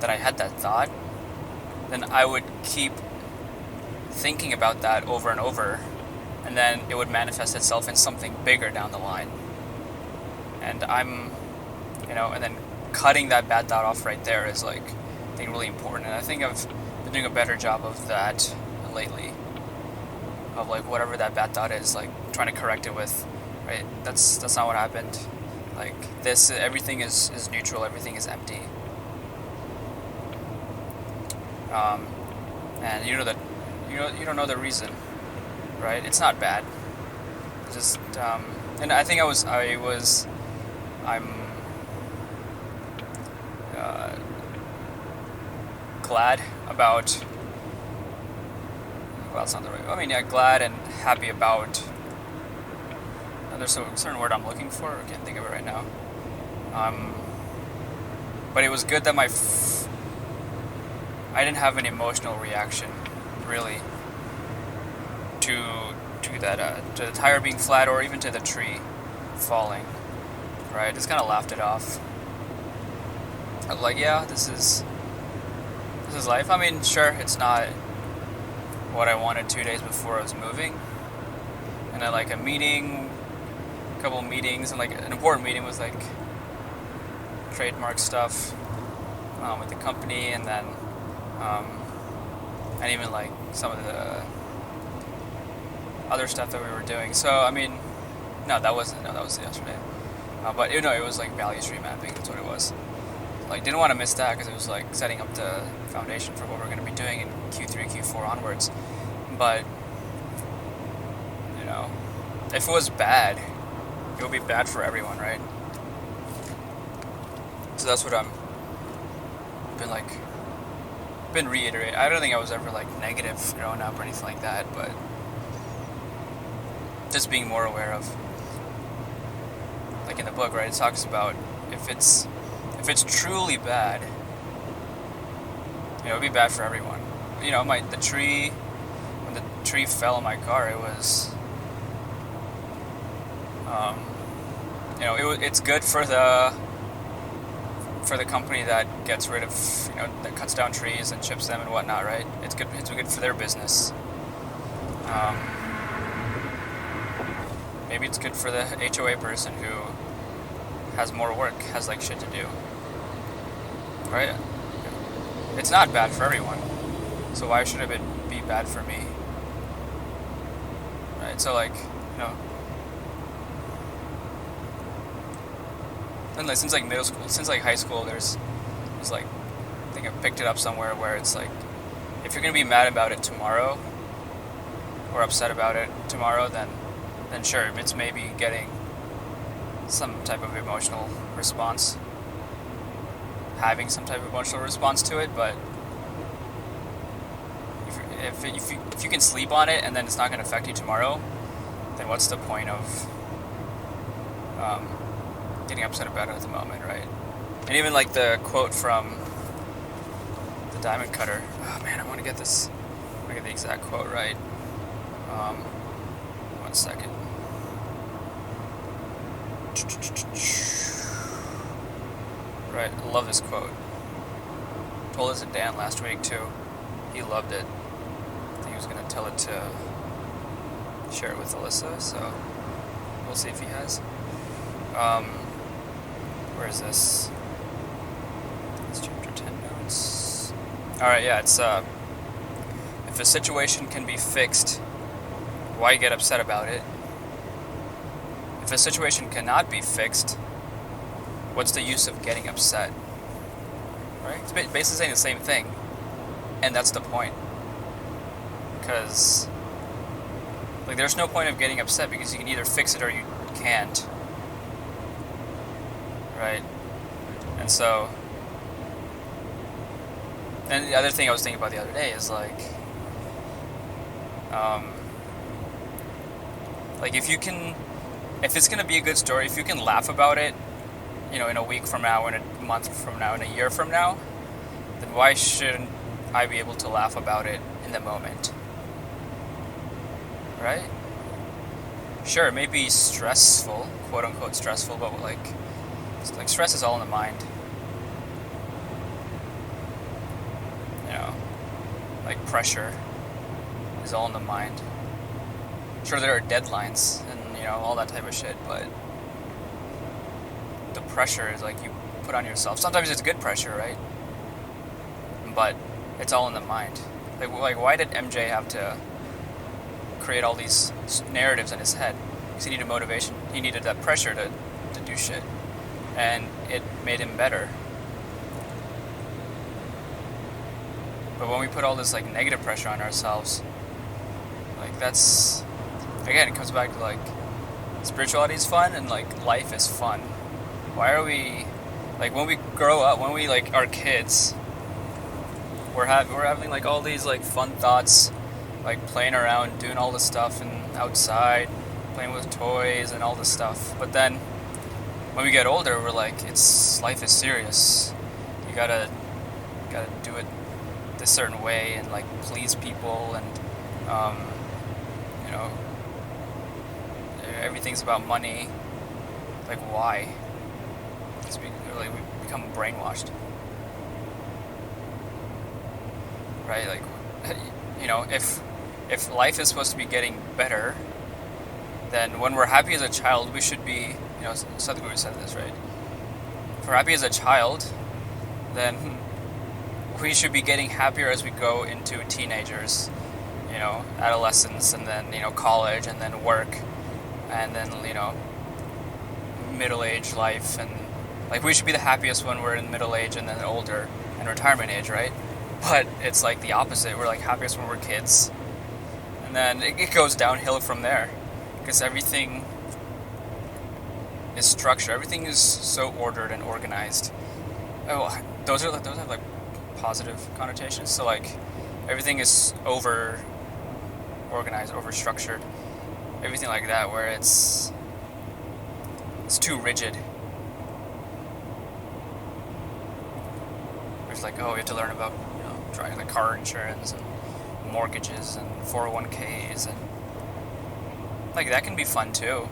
I had that thought, then I would keep thinking about that over and over, and then it would manifest itself in something bigger down the line. And and then cutting that bad thought off right there is like, I think, really important. And I think I've been doing a better job of that lately. Of like whatever that bad thought is, like trying to correct it with, right? That's not what happened. Like this, everything is neutral. Everything is empty. And you don't know the reason, right? It's not bad. Just and I think I'm glad about. Well, that's not the right. I mean, yeah, glad and happy about. There's a certain word I'm looking for. I can't think of it right now. But it was good that I didn't have an emotional reaction, really, to the tire being flat or even to the tree falling. Right? I just kind of laughed it off. I was like, yeah, this is life. I mean, sure, it's not what I wanted 2 days before I was moving. And then like a couple meetings, and like an important meeting was like trademark stuff with the company, and then and even like some of the other stuff that we were doing. So I mean, that was yesterday. But it was like value stream mapping. That's what it was. Like, didn't want to miss that because it was like setting up the foundation for what we're going to be doing in Q3, Q4 onwards. But if it was bad, it would be bad for everyone, right? So that's what been reiterating. I don't think I was ever like negative growing up or anything like that, but just being more aware of, like in the book, right? It talks about if it's truly bad, it'd be bad for everyone. When the tree fell on my car, it was, it's good for the company that gets rid of, that cuts down trees and chips them and whatnot, right? It's good for their business. Maybe it's good for the HOA person who has more work, has like shit to do, right? It's not bad for everyone, so why should it be bad for me, right? So like, and like, since like middle school, since like high school, there's like, I think I picked it up somewhere where it's like, if you're gonna be mad about it tomorrow or upset about it tomorrow, then sure, it's maybe getting some type of emotional response, having some type of emotional response to it. But if you can sleep on it and then it's not going to affect you tomorrow, then what's the point of getting upset about it at the moment, right? And even like the quote from the diamond cutter. Oh man, I want to get the exact quote right. 1 second. Right, I love this quote. Told it to Dan last week too. He loved it. I think he was gonna tell it to share it with Alyssa, so we'll see if he has. Where is this? It's chapter 10 notes. Alright, yeah, it's if a situation can be fixed, why get upset about it? If a situation cannot be fixed, what's the use of getting upset? Right? It's basically saying the same thing. And that's the point. Because, like, there's no point of getting upset because you can either fix it or you can't. Right? And so, and the other thing I was thinking about the other day is like if it's going to be a good story, if you can laugh about it, you know, in a week from now, in a month from now, in a year from now, then why shouldn't I be able to laugh about it in the moment? Right? Sure, it may be stressful, quote unquote stressful, but like stress is all in the mind. You know, like pressure is all in the mind. Sure, there are deadlines and, you know, all that type of shit, but the pressure is like you put on yourself. Sometimes it's good pressure, right? But it's all in the mind. Like why did MJ have to create all these narratives in his head? Because he needed motivation. He needed that pressure to do shit. And it made him better. But when we put all this like negative pressure on ourselves, like that's, again, it comes back to like spirituality is fun and like life is fun. Why are we, like, when we grow up, when we like are kids, we're having like all these like fun thoughts, like playing around, doing all this stuff and outside, playing with toys and all this stuff. But then when we get older, we're like, life is serious. You gotta do it this certain way and like please people and you know, everything's about money. Like why? Because we become brainwashed, right? Like, you know, if life is supposed to be getting better, then when we're happy as a child, we should be, you know, Sadhguru said this, right? If we're happy as a child, then we should be getting happier as we go into teenagers, you know, adolescence, and then, you know, college, and then work, and then, you know, middle-age life, and like we should be the happiest when we're in middle age and then older and retirement age, right? But it's like the opposite. We're like happiest when we're kids, and then it goes downhill from there because everything is structured. Everything is so ordered and organized. Oh, those have like positive connotations. So like everything is over organized, over structured, everything like that, where it's too rigid. It's like, oh, you have to learn about, you know, driving the car insurance and mortgages and 401ks, and like that can be fun too.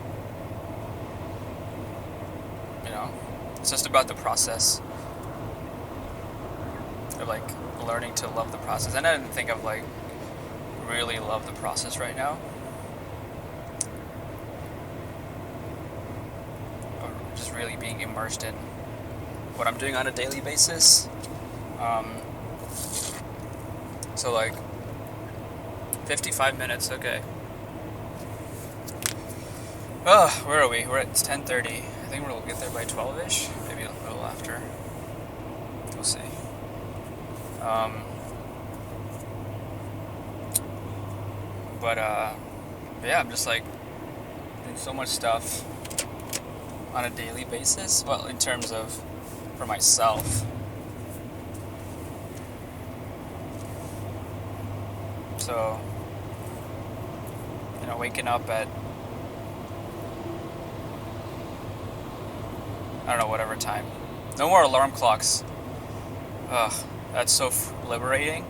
You know, it's just about the process of like learning to love the process. And I didn't think of like really love the process right now. Or just really being immersed in what I'm doing on a daily basis. So like 55 minutes, okay. Where are we? It's 10:30. I think we'll get there by 12ish, maybe a little after. We'll see. But yeah, I'm just like doing so much stuff on a daily basis. Well, in terms of for myself. So, you know, waking up at, I don't know, whatever time. No more alarm clocks. Ugh, that's so liberating.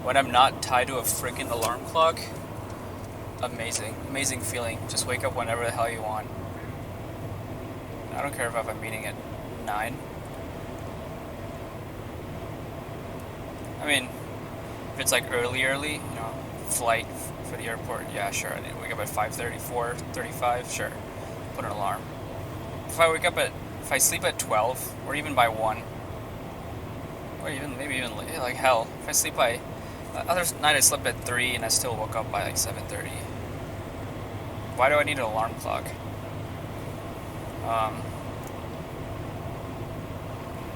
When I'm not tied to a freaking alarm clock, amazing feeling. Just wake up whenever the hell you want. I don't care if I have a meeting at 9. I mean, if it's like early, flight for the airport, yeah, sure. I need to wake up at 5:30, 4:35, sure. Put an alarm. If I sleep at 12, or even by 1, or maybe even like hell, if I sleep by, other night I slept at 3 and I still woke up by like 7:30. Why do I need an alarm clock?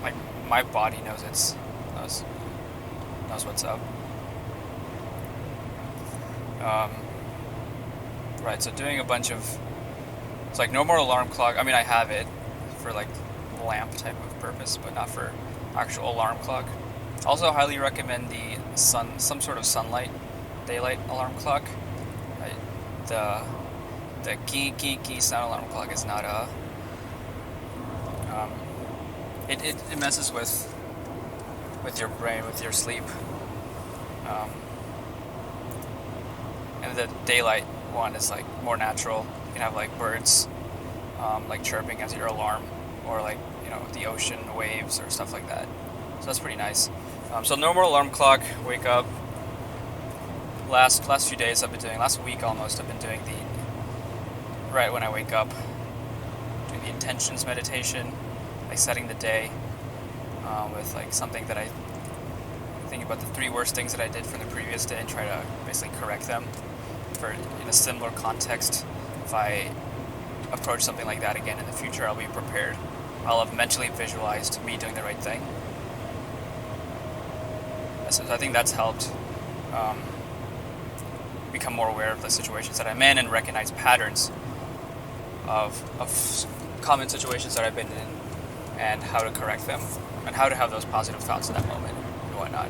Like my body knows what's up. Right, so doing a bunch of, it's like no more alarm clock. I mean, I have it for like lamp type of purpose, but not for actual alarm clock. Also, highly recommend some sort of daylight alarm clock. The key sound alarm clock is not it messes with your brain, with your sleep. And the daylight one is like more natural. You can have like birds like chirping as your alarm, or like the ocean waves or stuff like that. So that's pretty nice. So no more alarm clock. Wake up. Last few days last week almost, I've been doing right when I wake up, doing the intentions meditation, like setting the day with like something that I think about the 3 worst things that I did from the previous day and try to basically correct them in a similar context. If I approach something like that again in the future, I'll be prepared. I'll have mentally visualized me doing the right thing. So I think that's helped become more aware of the situations that I'm in and recognize patterns of common situations that I've been in and how to correct them and how to have those positive thoughts in that moment and whatnot.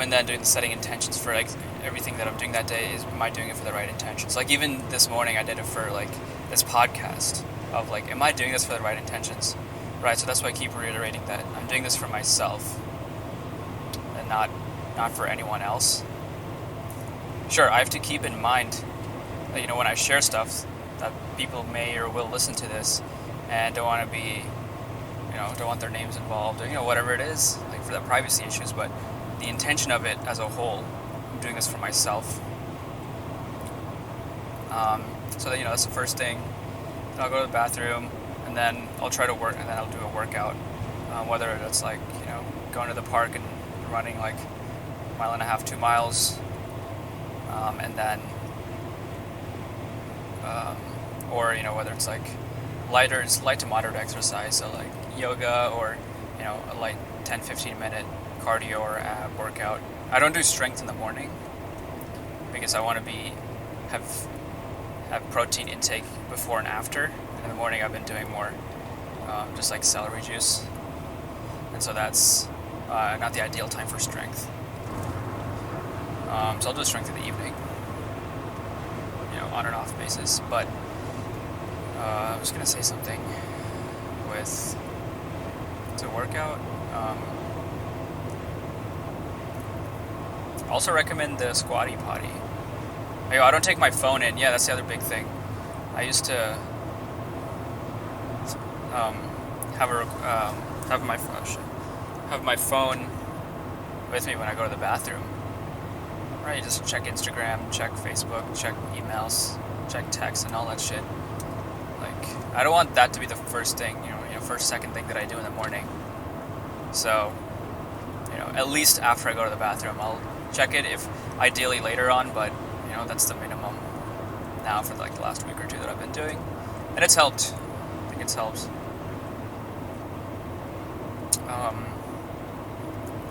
And then doing the setting intentions for like everything that I'm doing that day. Am I doing it for the right intentions? Like even this morning I did it for like this podcast of like, am I doing this for the right intentions? Right, so that's why I keep reiterating that I'm doing this for myself and not for anyone else. Sure, I have to keep in mind that, when I share stuff, that people may or will listen to this and don't want to be, don't want their names involved, or, whatever it is, like for the privacy issues, but the intention of it as a whole, I'm doing this for myself. So that, that's the first thing. Then I'll go to the bathroom, and then I'll try to work, and then I'll do a workout. Whether it's like, going to the park and running like 1.5 miles, 2 miles, and then, or, whether it's like light to moderate exercise, so like yoga or, a light 10-15 minute cardio or ab workout. I don't do strength in the morning because I want to have protein intake before and after. In the morning I've been doing more just like celery juice, and so that's not the ideal time for strength. So I'll do strength in the evening, on and off basis. But I was gonna say something with to workout. Also recommend the Squatty Potty. I don't take my phone in. Yeah, that's the other big thing. I used to have my phone with me when I go to the bathroom. Right, you just check Instagram, check Facebook, check emails, check text, and all that shit. Like, I don't want that to be the first thing, second thing that I do in the morning. So, at least after I go to the bathroom, I'll check it, if ideally later on, but that's the minimum now for like the last week or two that I've been doing, and it's helped. I think it's helped.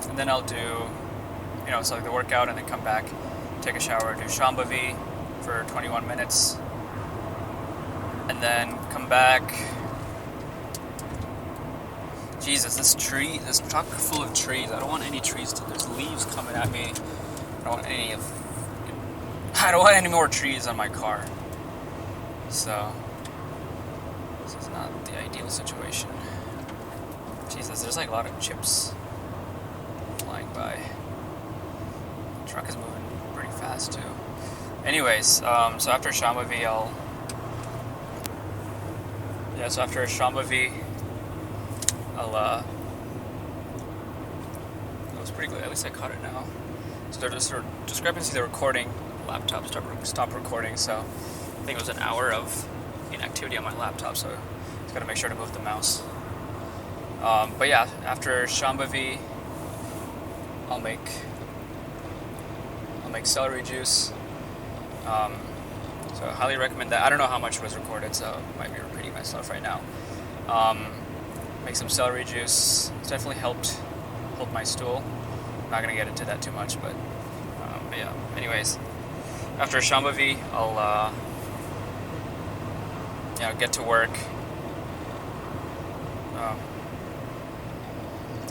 And then I'll do, so like the workout, and then come back, take a shower, do Shambhavi for 21 minutes, and then come back. Jesus, this truck full of trees. I don't want any trees. There's leaves coming at me. I don't want any more trees on my car. So, this is not the ideal situation. Jesus, there's like a lot of chips flying by. The truck is moving pretty fast too. Anyways, so after Shambhavi, Yeah, so after Shambhavi, I'll it was pretty good. At least I caught it now. So there's a sort of discrepancy. The recording laptop stopped recording, so I think it was an hour of inactivity on my laptop. So just gotta make sure to move the mouse. But yeah, after Shambhavi, I'll make celery juice. So I highly recommend that. I don't know how much was recorded, so I might be repeating myself right now. Make some celery juice. It's definitely helped my stool. I'm not gonna get into that too much, but yeah. Anyways, after Shambhavi, I'll get to work.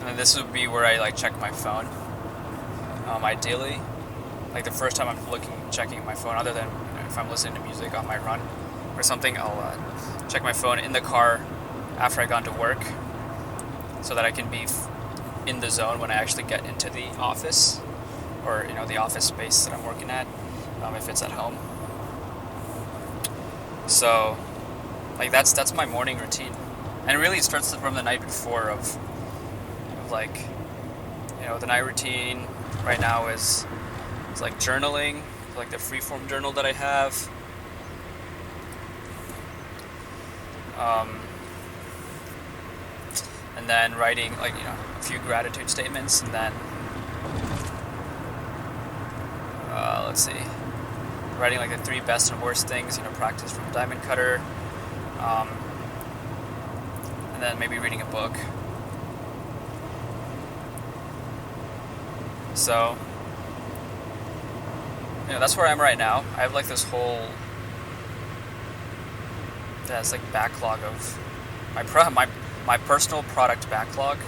And this would be where I check my phone. Ideally, the first time I'm checking my phone, other than if I'm listening to music on my run or something, I'll check my phone in the car after I got to work, so that I can be in the zone when I actually get into the office, or the office space that I'm working at, if it's at home. So that's my morning routine, and really it starts from the night before of the night routine right now is journaling, the freeform journal that I have. And then writing a few gratitude statements, and then writing the 3 best and worst things, practice from Diamond Cutter, and then maybe reading a book. So that's where I am right now. I have this whole backlog of my personal product backlog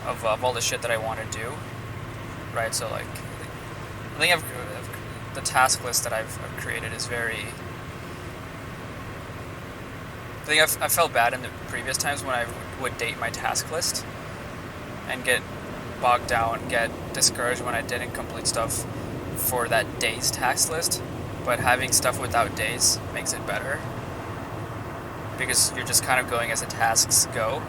of all the shit that I want to do, right? So I think the task list that I've created is very. I think I felt bad in the previous times when I would date my task list and get bogged down, get discouraged when I didn't complete stuff for that day's task list. But having stuff without days makes it better, because you're just kind of going as the tasks go,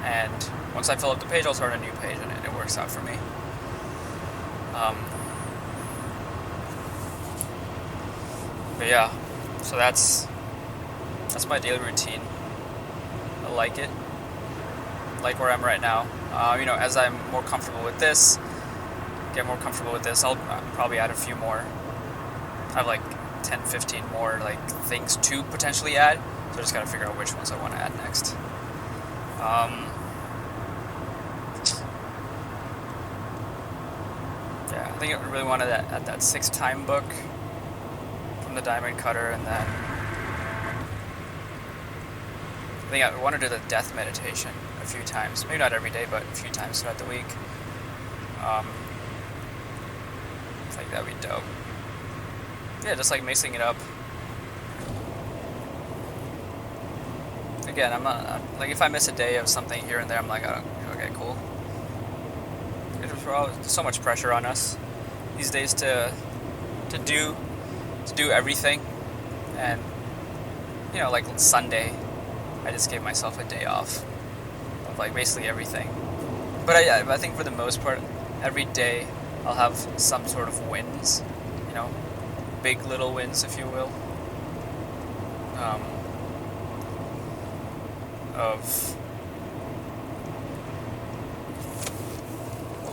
and once I fill up the page, I'll start a new page, and it works out for me. But yeah, so that's my daily routine. I like it. I like where I'm right now. As I'm more comfortable with this, I'll probably add a few more. I have 10, 15 more things to potentially add. So I just gotta figure out which ones I want to add next. Yeah, I think I really wanted to add that 6-time book from the Diamond Cutter, and then I think I want to do the death meditation a few times. Maybe not every day, but a few times throughout the week. I think that'd be dope. Yeah, just mixing it up. Again, I'm not if I miss a day of something here and there, I'm okay, cool. There's so much pressure on us these days to do everything, and Sunday, I just gave myself a day off of basically everything. But I think for the most part, every day I'll have some sort of wins, big little wins, if you will.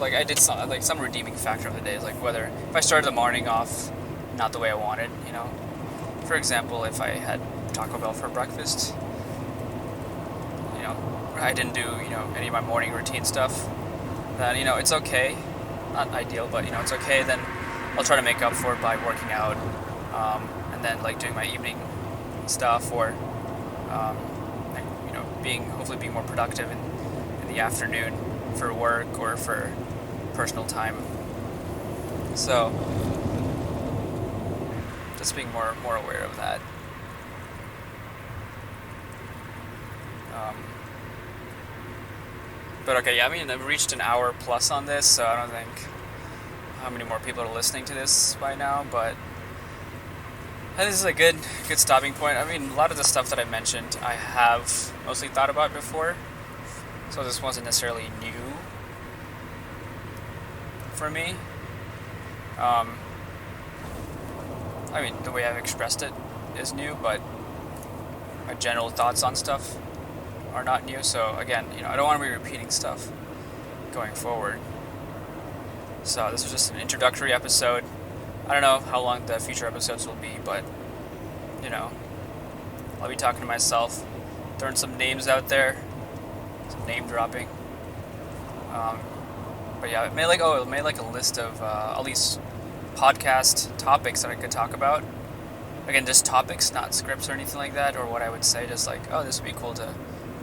I did some redeeming factor of the day is whether if I started the morning off not the way I wanted, for example, if I had Taco Bell for breakfast, I didn't do any of my morning routine stuff, then it's okay, not ideal, but it's okay. Then I'll try to make up for it by working out, and then doing my evening stuff, or hopefully being more productive in the afternoon for work or for personal time. So just being more aware of that. But okay, yeah, I've reached an hour plus on this, so I don't think how many more people are listening to this by now, but And this is a good stopping point. I mean, a lot of the stuff that I mentioned, I have mostly thought about before, so this wasn't necessarily new for me. I mean, the way I've expressed it is new, but my general thoughts on stuff are not new. So again, I don't want to be repeating stuff going forward. So this was just an introductory episode. I don't know how long the future episodes will be, but I'll be talking to myself, throwing some names out there, some name dropping. But yeah, it made like a list of at least podcast topics that I could talk about. Again, just topics, not scripts or anything like that, or what I would say. Just like, oh, this would be cool to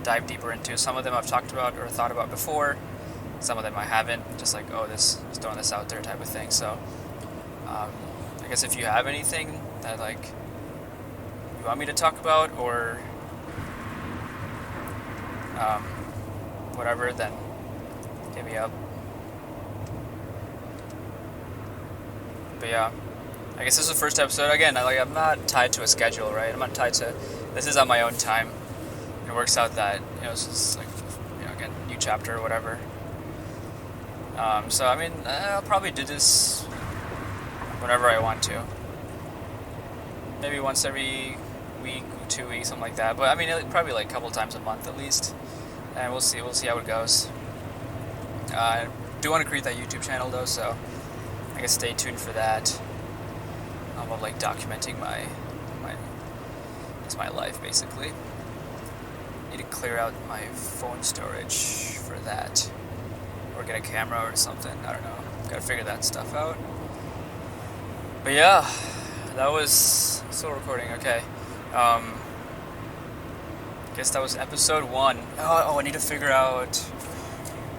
dive deeper into. Some of them I've talked about or thought about before. Some of them I haven't. Just like, oh, just throwing this out there type of thing. So, I guess if you have anything that like you want me to talk about or whatever, then hit me up. But yeah, I guess this is the first episode. Again, I'm not tied to a schedule, right? I'm not tied to. This is on my own time. It works out that it's just like again, new chapter or whatever. So I mean, I'll probably do this whenever I want to. Maybe once every week, 2 weeks, something like that. But I mean, probably like a couple times a month at least. And we'll see. We'll see how it goes. I do want to create that YouTube channel though, so I guess stay tuned for that. About like documenting my life basically. Need to clear out my phone storage for that, or get a camera or something. I don't know. Gotta figure that stuff out. But yeah, that was still recording. Okay. Guess that was episode 1. Oh, I need to figure out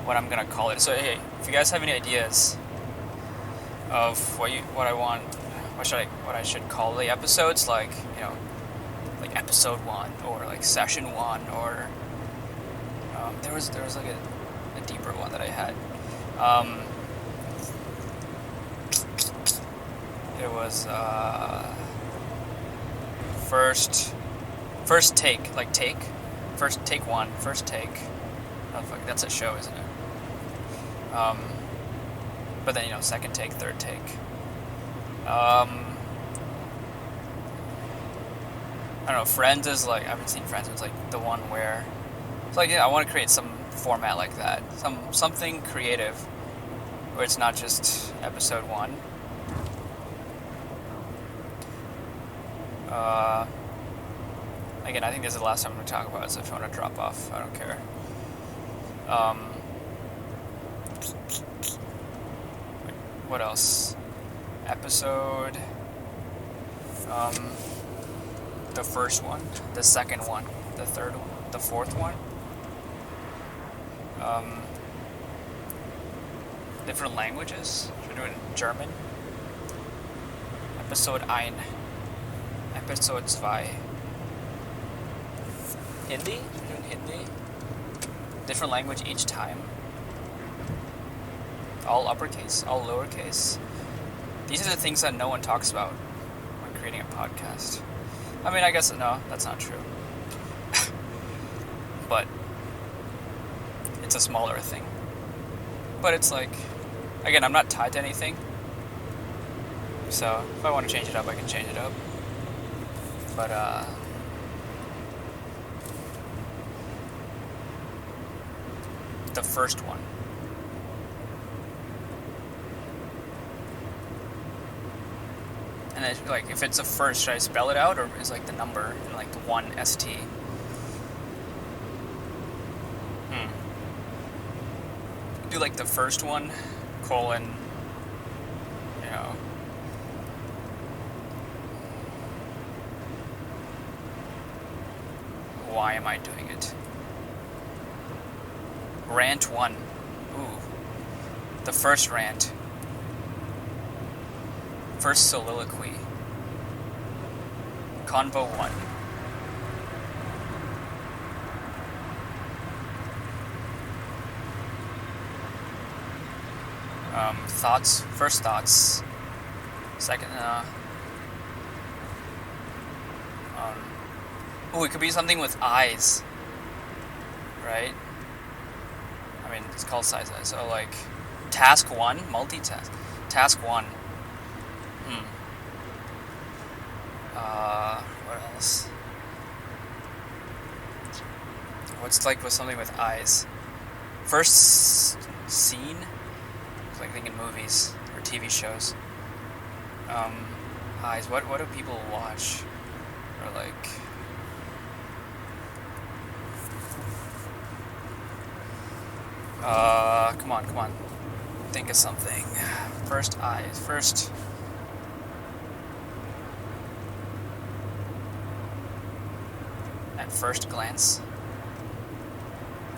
what I'm gonna call it. So hey, if you guys have any ideas of what I should call the episodes, like like episode 1 or like session 1, or there was like a deeper one that I had. It was first take, like take, first take 1, first take. Oh fuck, that's a show, isn't it? But then second take, third take. I don't know. Friends is like, I haven't seen Friends. It's like the one where it's like, I want to create some format like that, something creative where it's not just episode 1. Again, I think this is the last time I'm going to talk about it, so if you want to drop off, I don't care. What else? Episode, the first one, the second one, the third one, the fourth one. Different languages. Should we do it in German? Episode 1. Episode 2. Hindi? Should we do it in Hindi? Different language each time. All uppercase, all lowercase. These are the things that no one talks about when creating a podcast. I mean, I guess, no, that's not true. But it's a smaller thing. But it's like, again, I'm not tied to anything. So if I want to change it up, I can change it up. But, the first one. And then, like, if it's a first, should I spell it out, or is like the number and like the 1 ST? Do like the first one, colon, why am I doing it? Rant 1. Ooh. The first rant. First soliloquy. Convo 1. Thoughts. First thoughts. Second. Oh, it could be something with eyes, right? I mean, it's called size eyes. So like, task 1, multitask. Task 1. What else? What's like with something with eyes? First scene? Like thinking movies or TV shows. Eyes. What do people watch? Or like... come on. Think of something. First eyes. First... At first glance.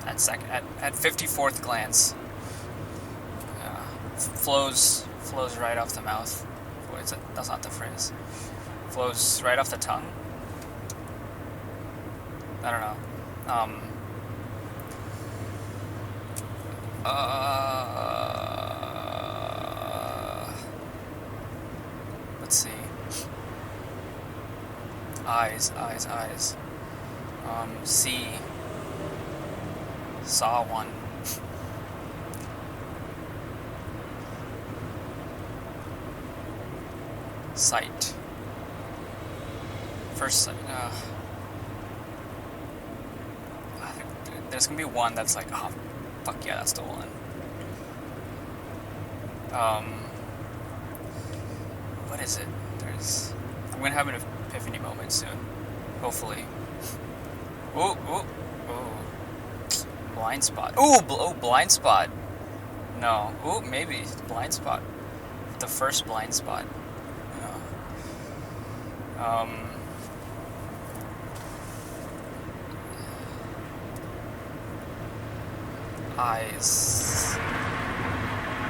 At 54th glance. Flows right off the mouth. That's not the phrase. Flows right off the tongue. I don't know. Let's see. Eyes. See. Saw one. Sight. First sight. I think there's gonna be one that's like, oh, fuck yeah, that's the one. What is it? I'm gonna have an epiphany moment soon. Hopefully. Ooh. Blind spot. Blind spot. No. Maybe. Blind spot. The first blind spot. Eyes.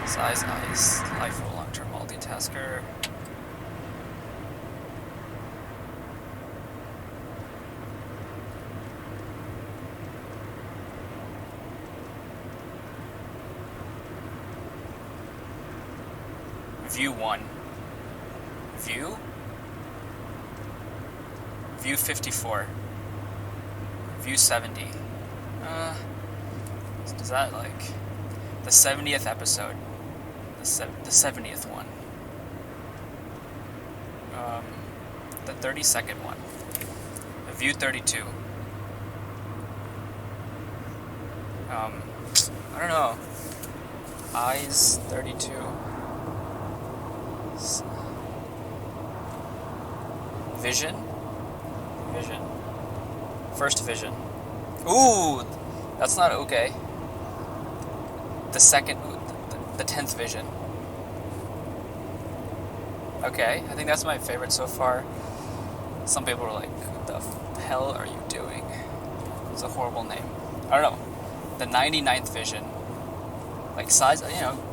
Size eyes. Life of a long-term multitasker. View 1. View 54. View 70. Is that like the 70th episode? The 70th one. The 32nd one. View 32. I don't know. Eyes 32. Vision. First vision. Ooh, that's not okay. The second, the 10th vision. Okay, I think that's my favorite so far. Some people are like, what the hell are you doing? It's a horrible name. I don't know. The 99th vision. Like size,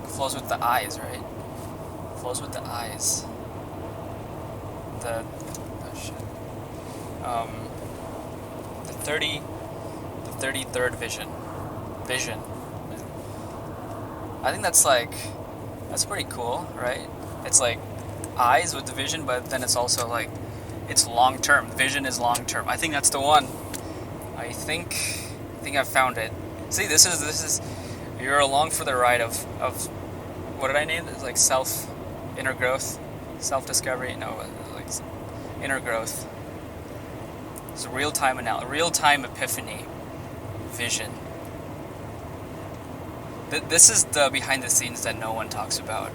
flows with the eyes, right? Flows with the eyes. The 33rd vision. I think that's pretty cool, right? It's like eyes with the vision, but then it's also like, it's long term. Vision is long term. I think that's the one. I think I found it. See, this is, you're along for the ride of what did I name it? It's like inner growth, self-discovery. No, like inner growth. It's a real-time epiphany, vision. This is the behind the scenes that no one talks about,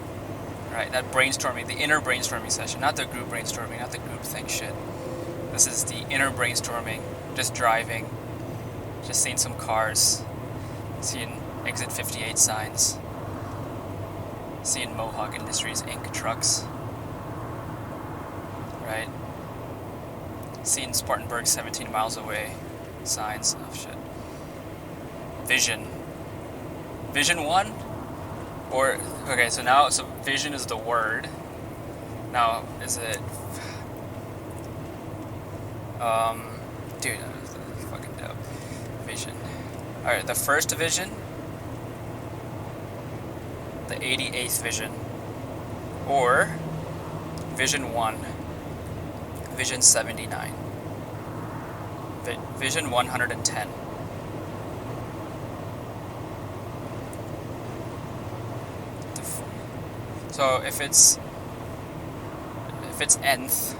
right? That brainstorming, the inner brainstorming session, not the group brainstorming, not the group think shit. This is the inner brainstorming, just driving, just seeing some cars, seeing exit 58 signs, seeing Mohawk Industries Inc. trucks, right? Seeing Spartanburg 17 miles away signs. Oh shit. Vision 1? Or, okay, so vision is the word. Now, is it, dude, that's fucking dope. Vision. Alright, the first vision, the 88th vision, or vision 1, vision 79. Vision 110. So if it's nth,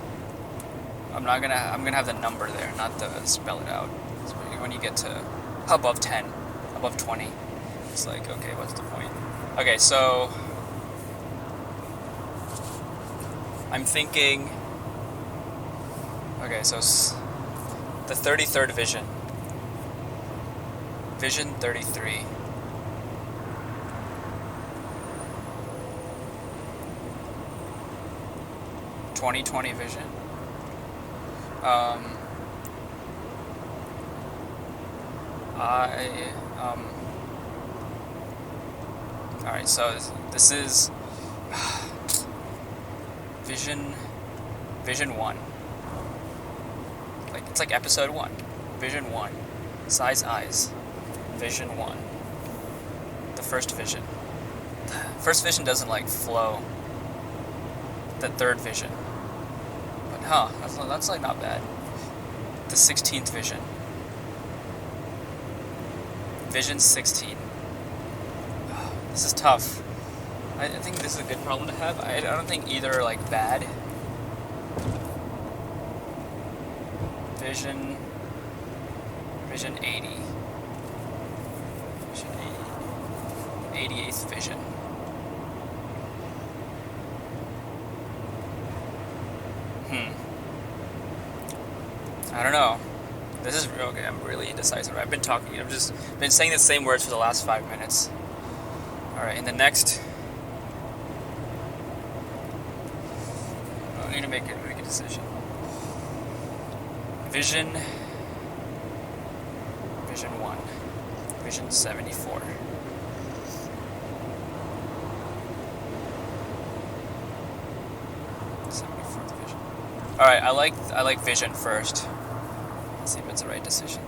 I'm gonna have the number there, not the spell it out. So when you get to above 10, above 20, it's like, okay, what's the point? Okay, so I'm thinking. Okay, so the 33rd vision. Vision 33. (2020) vision. Alright, so this is Vision 1. It's like episode 1. Vision 1. Size eyes. Vision 1. The first vision. First vision doesn't flow. The third vision. But that's like not bad. The 16th vision. Vision 16. This is tough. I think this is a good problem to have. I don't think either are bad. Vision 80. Vision 80. 88th vision. I don't know. This is okay. I'm really indecisive. I've just been saying the same words for the last 5 minutes. Alright, in the next, I need to make a decision. Vision 1. Vision 74. Vision. Alright, I like vision first. Let's see if it's the right decision.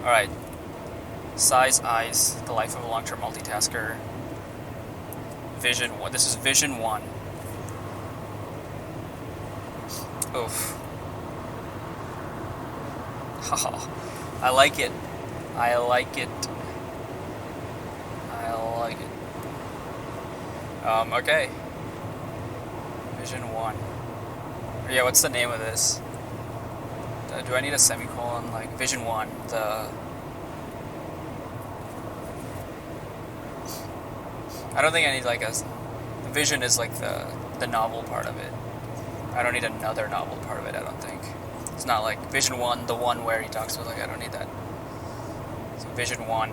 Alright. Size eyes, the life of a long-term multitasker. Vision 1. This is Vision 1. Oof. Haha. I like it. Okay. Vision 1. Yeah, what's the name of this? Do I need a semicolon? Vision 1, I don't think I need the vision is the novel part of it. I don't need another novel part of it, I don't think. It's not Vision 1, the one where he talks about, I don't need that. So Vision 1.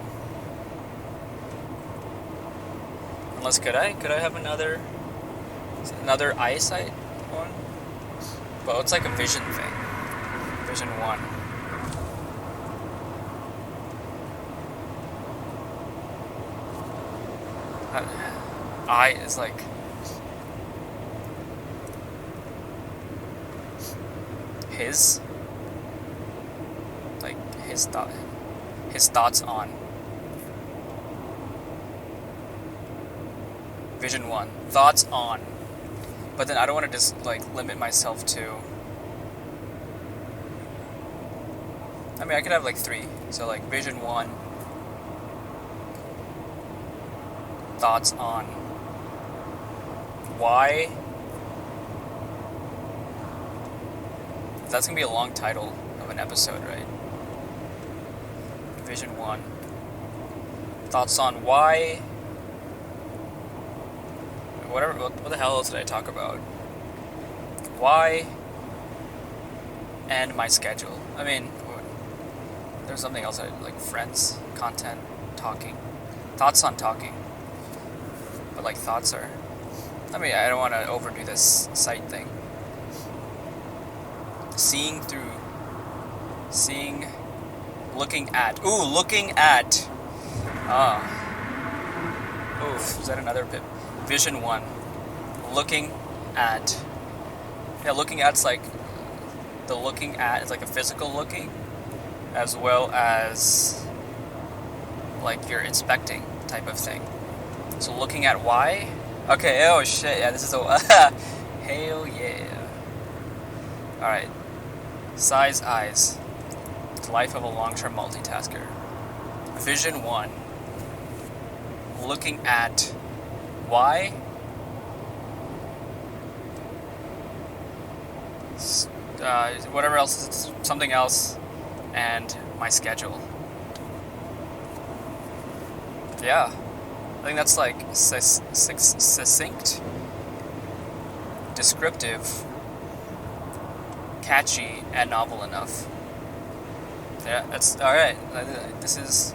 Unless, could I have another eyesight one? Well, it's like a vision thing. Vision 1. Eye is his thoughts on. Vision 1. Thoughts on. But then I don't want to just limit myself to. I mean, I could have 3. So Vision 1. Thoughts on. Why? That's gonna be a long title of an episode, right? Vision 1. Thoughts on why. What the hell else did I talk about? Why and my schedule. I mean, there's something else friends, content, talking. Thoughts on talking. But thoughts are, I mean, I don't want to overdo this sight thing. Looking at. Ooh, looking at. Oof, is that another bit? Vision 1. Looking at. Yeah, looking at's the looking at is a physical looking, as well as you're inspecting type of thing. So looking at why. Okay, oh shit, yeah, this is a... Hell yeah. Alright. Size eyes. The life of a long-term multitasker. Vision 1. Looking at why whatever else, something else, and my schedule. Yeah, I think that's like succinct, descriptive, catchy, and novel enough. Yeah, that's alright. This is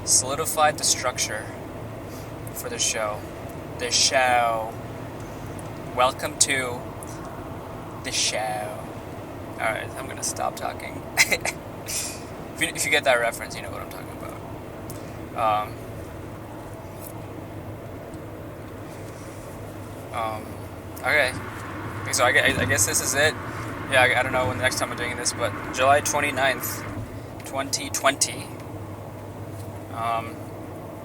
solidified the structure for the show. The show. Welcome to the show. Alright, I'm gonna stop talking. If you get that reference, you know what I'm talking about. Okay. So I guess this is it. Yeah, I don't know when the next time I'm doing this, but July 29th, 2020.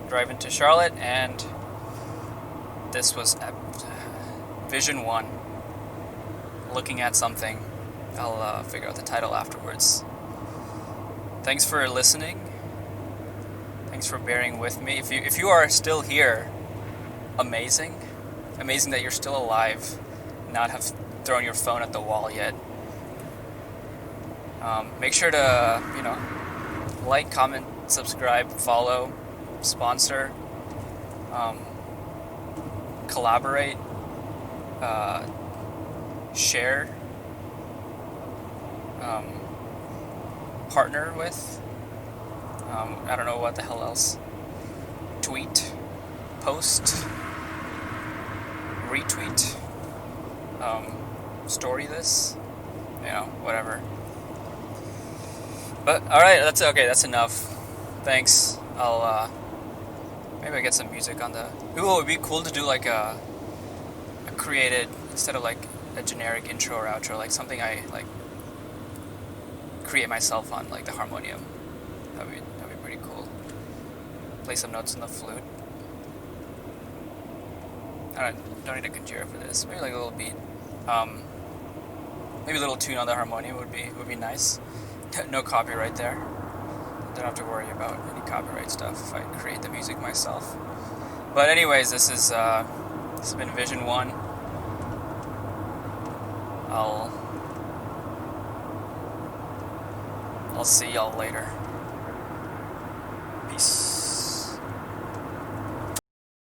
Driving to Charlotte, and this was Vision 1. Looking at something. I'll figure out the title afterwards. Thanks for listening. Thanks for bearing with me. If you are still here, amazing that you're still alive, not have thrown your phone at the wall yet. Make sure to like, comment, subscribe, follow, sponsor, collaborate, share, partner with. I don't know what the hell else. Tweet, post, retweet, story this, whatever. But alright, that's okay, that's enough. Thanks. I'll maybe I get some music on the... Ooh, it would be cool to do like a created, instead of like a generic intro or outro, like something I like create myself on, like the harmonium. That'd be pretty cool. Play some notes on the flute. I don't need a conjure for this. Maybe like a little beat. Maybe a little tune on the harmonium would be nice. No copyright there. Don't have to worry about any copyright stuff if I create the music myself. But anyways, this has been Vision 1. I'll see y'all later. Peace.